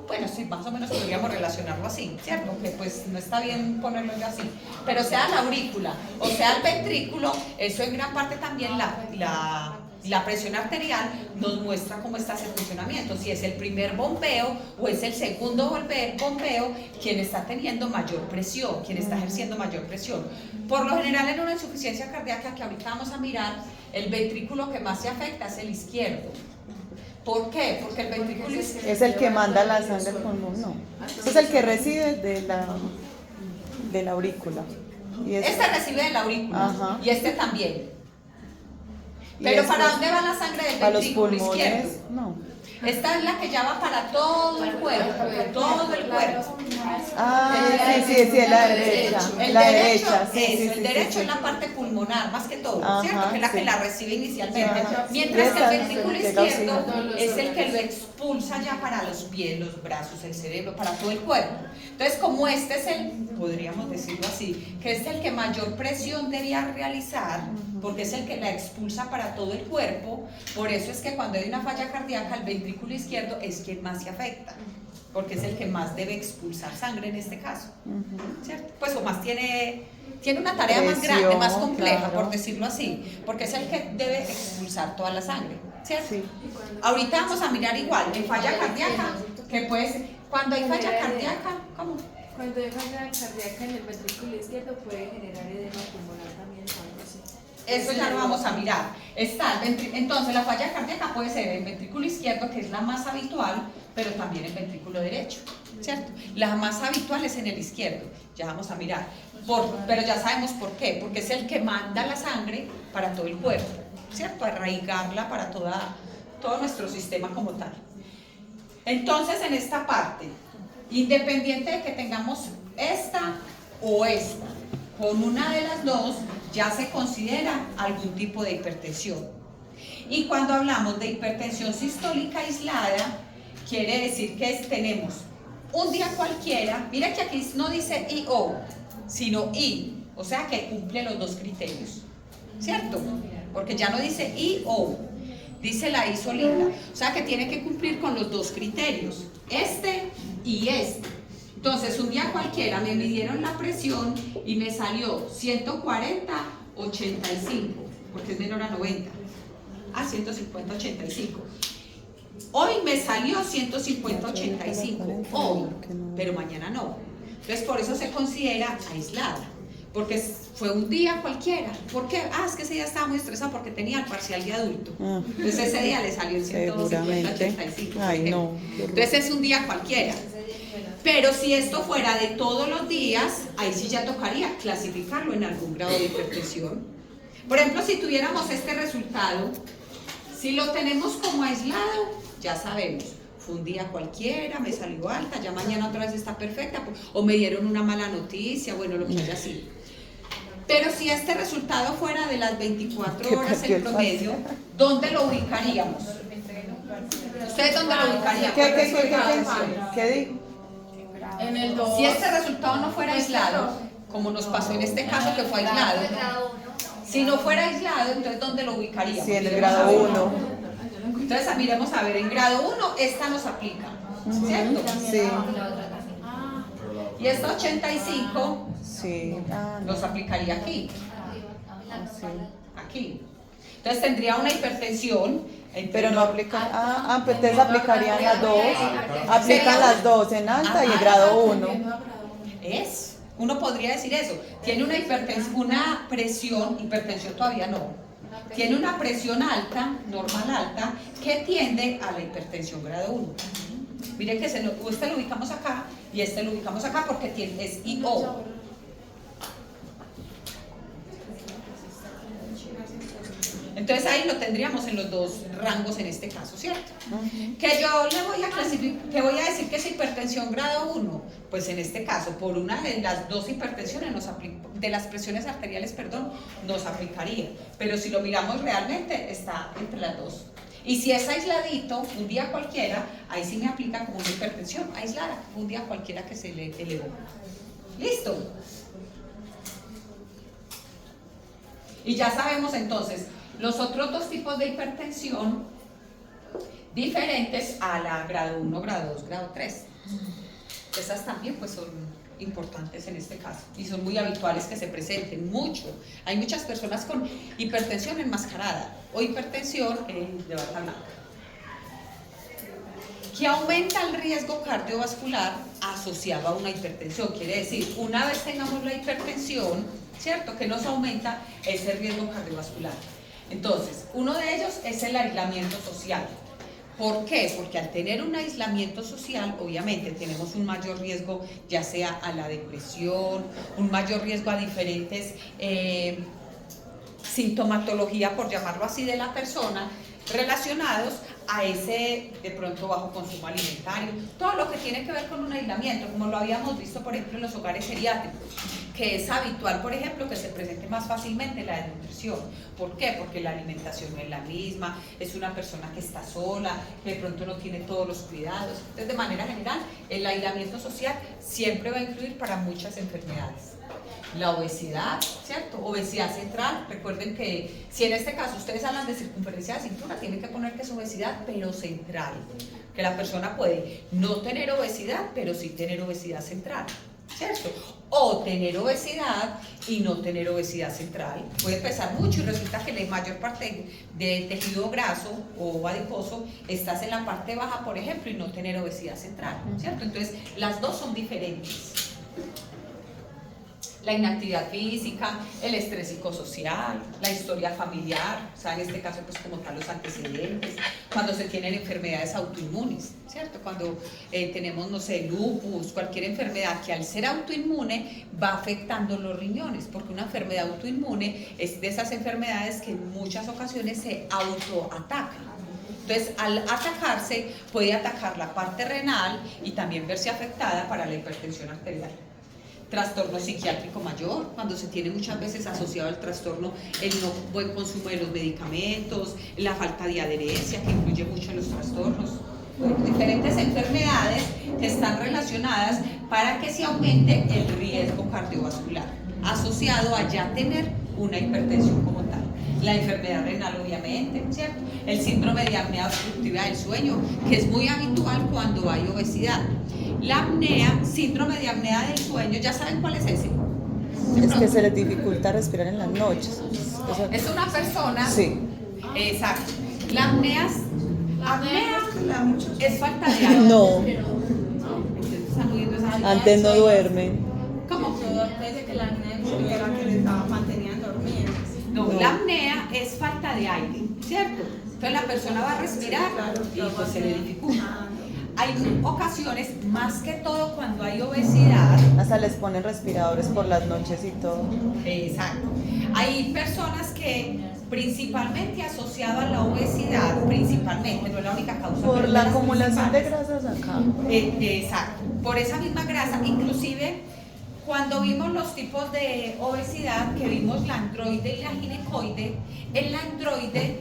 bueno, sí, más o menos podríamos relacionarlo así, ¿cierto? Que pues no está bien ponerlo yo así, pero sea la aurícula o sea el ventrículo, eso en gran parte también la presión arterial nos muestra cómo está ese funcionamiento, si es el primer bombeo o es el segundo bombeo quien está teniendo mayor presión, quien está ejerciendo mayor presión. Por lo general en una insuficiencia cardíaca que ahorita vamos a mirar, el ventrículo que más se afecta es el izquierdo. ¿Por qué? Porque el ventrículo izquierdo Es el que manda la sangre al pulmón, no. Ese es el que recibe de la aurícula. Y este recibe de la aurícula. Ajá. Y este también. Y Pero este- ¿para dónde va la sangre del para los ventrículo pulmones, izquierdo? no. Esta es la que ya va para todo el cuerpo, todo el cuerpo. Sí, es la derecha. El La derecho, derecha, sí, eso, sí, el sí, derecho sí. es la parte pulmonar, más que todo, Ajá, ¿cierto? Que es la que sí. la recibe inicialmente. Ajá. Mientras que Esa el ventrículo es el que la izquierdo oxigena. es el que lo expulsa ya para los pies, los brazos, el cerebro, para todo el cuerpo. Entonces, como este es podríamos decirlo así, que es el que mayor presión debía realizar, porque es el que la expulsa para todo el cuerpo, por eso es que cuando hay una falla cardíaca, el ventrículo izquierdo es quien más se afecta, porque es el que más debe expulsar sangre en este caso, ¿cierto? Pues o más tiene tiene una tarea más grande, Presión, más compleja, claro. por decirlo así, porque es el que debe expulsar toda la sangre, ¿cierto? Sí. Ahorita vamos a mirar igual, en falla cardíaca, que pues, cuando hay falla cardíaca, ¿cómo? Cuando hay falla cardíaca en el ventrículo izquierdo puede generar edema pulmonar también o algo así. Eso ya lo vamos a mirar. Entonces, la falla cardíaca puede ser el ventrículo izquierdo, que es la más habitual, pero también el ventrículo derecho, ¿cierto? La más habitual es en el izquierdo, ya vamos a mirar. Pero ya sabemos por qué, porque es el que manda la sangre para todo el cuerpo, ¿cierto? Arraigarla para todo nuestro sistema como tal. Entonces, en esta parte, independiente de que tengamos esta o esta, con una de las dos ya se considera algún tipo de hipertensión. Y cuando hablamos de hipertensión sistólica aislada, quiere decir que tenemos un día cualquiera, mira que aquí no dice I-O, sino I, o sea que cumple los dos criterios, ¿cierto? Porque ya no dice I-O, dice la I solita, o sea que tiene que cumplir con los dos criterios, este y este. Entonces, un día cualquiera me midieron la presión y me salió 140/85, porque es menor a 90. 150/85. Hoy me salió 150/85, hoy, pero mañana no. Entonces, por eso se considera aislada, porque fue un día cualquiera. ¿Por qué? Es que ese día estaba muy estresado porque tenía el parcial de adulto. Entonces, ese día le salió el 150/85. Ay, no. Entonces, es un día cualquiera. Pero si esto fuera de todos los días, ahí sí ya tocaría clasificarlo en algún grado de hipertensión. Por ejemplo, si tuviéramos este resultado, si lo tenemos como aislado, ya sabemos, fue un día cualquiera, me salió alta, ya mañana otra vez está perfecta, o me dieron una mala noticia, bueno, lo que haya sido. Pero si este resultado fuera de las 24 horas en promedio, ¿dónde lo ubicaríamos? ¿Ustedes dónde lo ubicarían? ¿Qué dijo? En el 2. Si este resultado no fuera aislado, como nos pasó en este caso que fue aislado, si no fuera aislado, entonces ¿dónde lo ubicaríamos? Sí, en el grado 1. Entonces miremos a ver, en grado 1 esta nos aplica, ¿cierto? Sí. Y esta 85 Sí. nos aplicaría aquí, Sí. aquí. Entonces tendría una hipertensión. Pero no aplican. Pues entonces aplicarían las dos. Aplican las dos en alta y en grado 1. Uno podría decir eso. Tiene una presión, hipertensión todavía no. Tiene una presión alta, normal alta, que tiende a la hipertensión grado 1. Miren que este lo ubicamos acá y este lo ubicamos acá porque es I-O. Entonces ahí lo tendríamos en los dos rangos en este caso, ¿cierto? Que yo le voy a clasificar, que voy a decir que es hipertensión grado 1, pues en este caso, por una de las dos hipertensiones, de las presiones arteriales, nos aplicaría. Pero si lo miramos realmente, está entre las dos. Y si es aisladito, un día cualquiera, ahí sí me aplica como una hipertensión aislada, un día cualquiera que se le elevó. ¿Listo? Y ya sabemos entonces los otros dos tipos de hipertensión diferentes a la grado 1, grado 2, grado 3. Esas también pues son importantes en este caso y son muy habituales que se presenten mucho. Hay muchas personas con hipertensión enmascarada o hipertensión de bata blanca, que aumenta el riesgo cardiovascular asociado a una hipertensión. Quiere decir, una vez tengamos la hipertensión, ¿cierto? Que nos aumenta ese riesgo cardiovascular. Entonces, uno de ellos es el aislamiento social. ¿Por qué? Porque al tener un aislamiento social, obviamente tenemos un mayor riesgo, ya sea a la depresión, un mayor riesgo a diferentes sintomatología, por llamarlo así, de la persona, relacionados a ese, de pronto, bajo consumo alimentario, todo lo que tiene que ver con un aislamiento, como lo habíamos visto, por ejemplo, en los hogares geriátricos, que es habitual, por ejemplo, que se presente más fácilmente la desnutrición. ¿Por qué? Porque la alimentación no es la misma, es una persona que está sola, que de pronto no tiene todos los cuidados. Entonces, de manera general, el aislamiento social siempre va a influir para muchas enfermedades. La obesidad, ¿cierto? Obesidad central. Recuerden que si en este caso ustedes hablan de circunferencia de cintura, tienen que poner que es obesidad, pero central. Que la persona puede no tener obesidad, pero sí tener obesidad central, ¿cierto? o tener obesidad y no tener obesidad central. Puede pesar mucho y resulta que la mayor parte del tejido graso o adiposo estás en la parte baja, por ejemplo, y no tener obesidad central, ¿cierto? Entonces, las dos son diferentes. La inactividad física, el estrés psicosocial, la historia familiar, o sea, en este caso, pues como tal, los antecedentes, cuando se tienen enfermedades autoinmunes, ¿cierto? Cuando tenemos, no sé, lupus, cualquier enfermedad que al ser autoinmune va afectando los riñones, porque una enfermedad autoinmune es de esas enfermedades que en muchas ocasiones se autoatacan. Entonces, al atacarse, puede atacar la parte renal y también verse afectada para la hipertensión arterial. Trastorno psiquiátrico mayor, cuando se tiene muchas veces asociado al trastorno el no buen consumo de los medicamentos, la falta de adherencia que influye mucho en los trastornos. Bueno, diferentes enfermedades que están relacionadas para que se aumente el riesgo cardiovascular, asociado a ya tener una hipertensión como tal. La enfermedad renal, obviamente, ¿cierto? El síndrome de apnea obstructiva del sueño, que es muy habitual cuando hay obesidad. La apnea, síndrome de apnea del sueño, ¿ya saben cuál es ese? Es que se les dificulta respirar en las noches. Es una persona. Sí. Exacto. La apnea es falta de aire. No, Están oyendo esa apnea antes del no sueño. duermen. ¿Cómo? Parece que la apnea era que le estaba manteniendo dormida. No, la apnea es falta de aire, ¿cierto? Entonces la persona va a respirar y pues se le dificulta. Hay ocasiones, más que todo cuando hay obesidad. Hasta les ponen respiradores por las noches y todo. Exacto. Hay personas que principalmente asociado a la obesidad, principalmente, no es la única causa. Por pero la las acumulación de principales. grasas acá. Exacto. Por esa misma grasa, inclusive cuando vimos los tipos de obesidad, que vimos la androide y la ginecoide, en la androide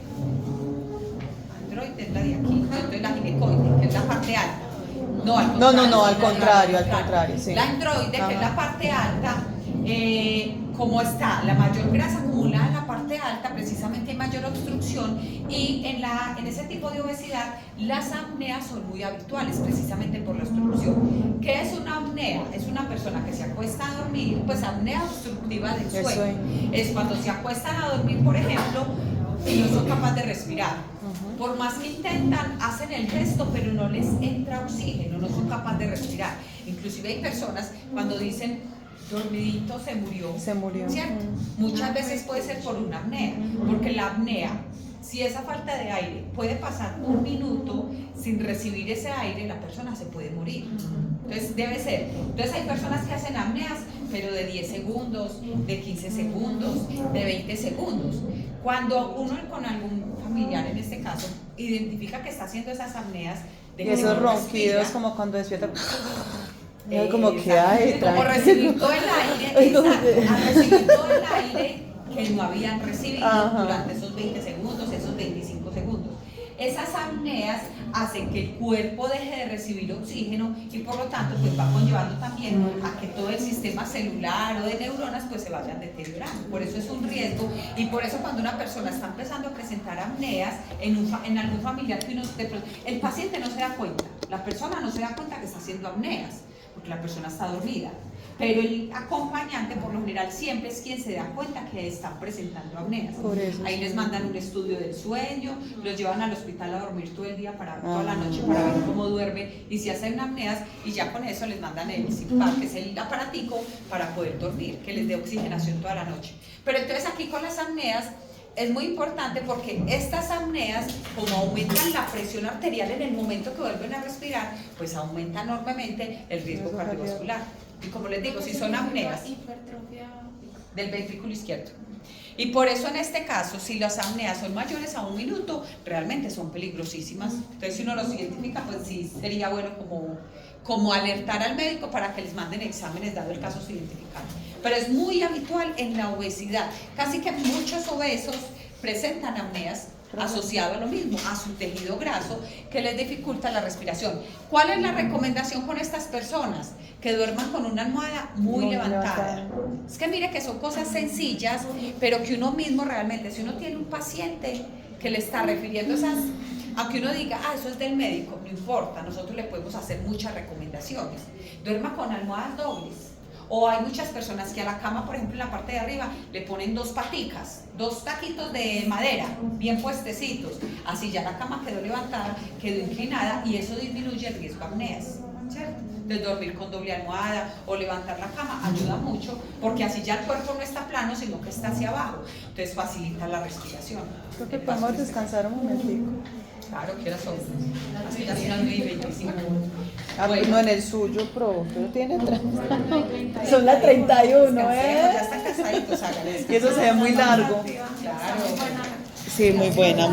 es la de aquí, entonces la ginecoide, que es la parte alta. No, al contrario, sí. La androide, que es la parte alta, como está la mayor grasa acumulada en la parte alta, precisamente hay mayor obstrucción y en ese tipo de obesidad las apneas son muy habituales, precisamente por la obstrucción. ¿Qué es una apnea? Es una persona que se acuesta a dormir, pues apnea obstructiva del sueño. Es cuando se acuestan a dormir, por ejemplo, y no son capaces de respirar. Por más que intentan, hacen el gesto, pero no les entra oxígeno, no son capaces de respirar. Inclusive hay personas cuando dicen dormidito se murió, ¿cierto? Muchas veces puede ser por una apnea, porque la apnea, si esa falta de aire puede pasar un minuto sin recibir ese aire, la persona se puede morir. Entonces debe ser. Entonces hay personas que hacen apneas, pero de 10 segundos, de 15 segundos, de 20 segundos. Cuando uno con algún familiar, en este caso, identifica que está haciendo esas apneas, de Y esos ronquidos como cuando despierta. Como que hay, como recibir todo el aire, exacto, a recibir todo el aire que no habían recibido durante esos 20 segundos, esos 25 segundos. Esas apneas hacen que el cuerpo deje de recibir oxígeno y por lo tanto pues va conllevando también a que todo el sistema celular o de neuronas pues se vayan deteriorando. Por eso es un riesgo y por eso cuando una persona está empezando a presentar apneas en algún familiar que el paciente no se da cuenta, la persona no se da cuenta que está haciendo apneas porque la persona está dormida. Pero el acompañante, por lo general, siempre es quien se da cuenta que están presentando apneas. Ahí les mandan un estudio del sueño, los llevan al hospital a dormir todo el día, toda la noche, para ver cómo duermen y si hacen apneas, y ya con eso les mandan el CPAP, que es el aparatico para poder dormir, que les dé oxigenación toda la noche. Pero entonces aquí con las apneas es muy importante porque estas apneas, como aumentan la presión arterial en el momento que vuelven a respirar, pues aumenta enormemente el riesgo cardiovascular. Y como les digo, si son apneas del ventrículo izquierdo. Y por eso en este caso, si las apneas son mayores a 1 minuto, realmente son peligrosísimas. Entonces si uno los identifica, pues sí sería bueno como alertar al médico para que les manden exámenes dado el caso se identifican. Pero es muy habitual en la obesidad. Casi que muchos obesos presentan apneas asociado a lo mismo, a su tejido graso que les dificulta la respiración. ¿Cuál es la recomendación con estas personas? Que duerman con una almohada muy levantada. Es que mire que son cosas sencillas, pero que uno mismo realmente, si uno tiene un paciente que le está refiriendo esas, aunque uno diga, eso es del médico, no importa, nosotros le podemos hacer muchas recomendaciones. Duerma con almohadas dobles O hay muchas personas que a la cama, por ejemplo, en la parte de arriba, le ponen 2 paticas, 2 taquitos de madera, bien puestecitos. Así ya la cama quedó levantada, quedó inclinada y eso disminuye el riesgo de apneas, ¿cierto? De dormir con doble almohada o levantar la cama ayuda mucho, porque así ya el cuerpo no está plano, sino que está hacia abajo. Entonces facilita la respiración. Creo que podemos descansar un momentico. Claro, ¿qué horas son? Así ya son las 9:25. Ah, Bueno. no en el suyo, pero tiene 30. Son las 31, Ya están casaditos, háganle. Y eso se ve muy largo. Claro. Sí, muy buena.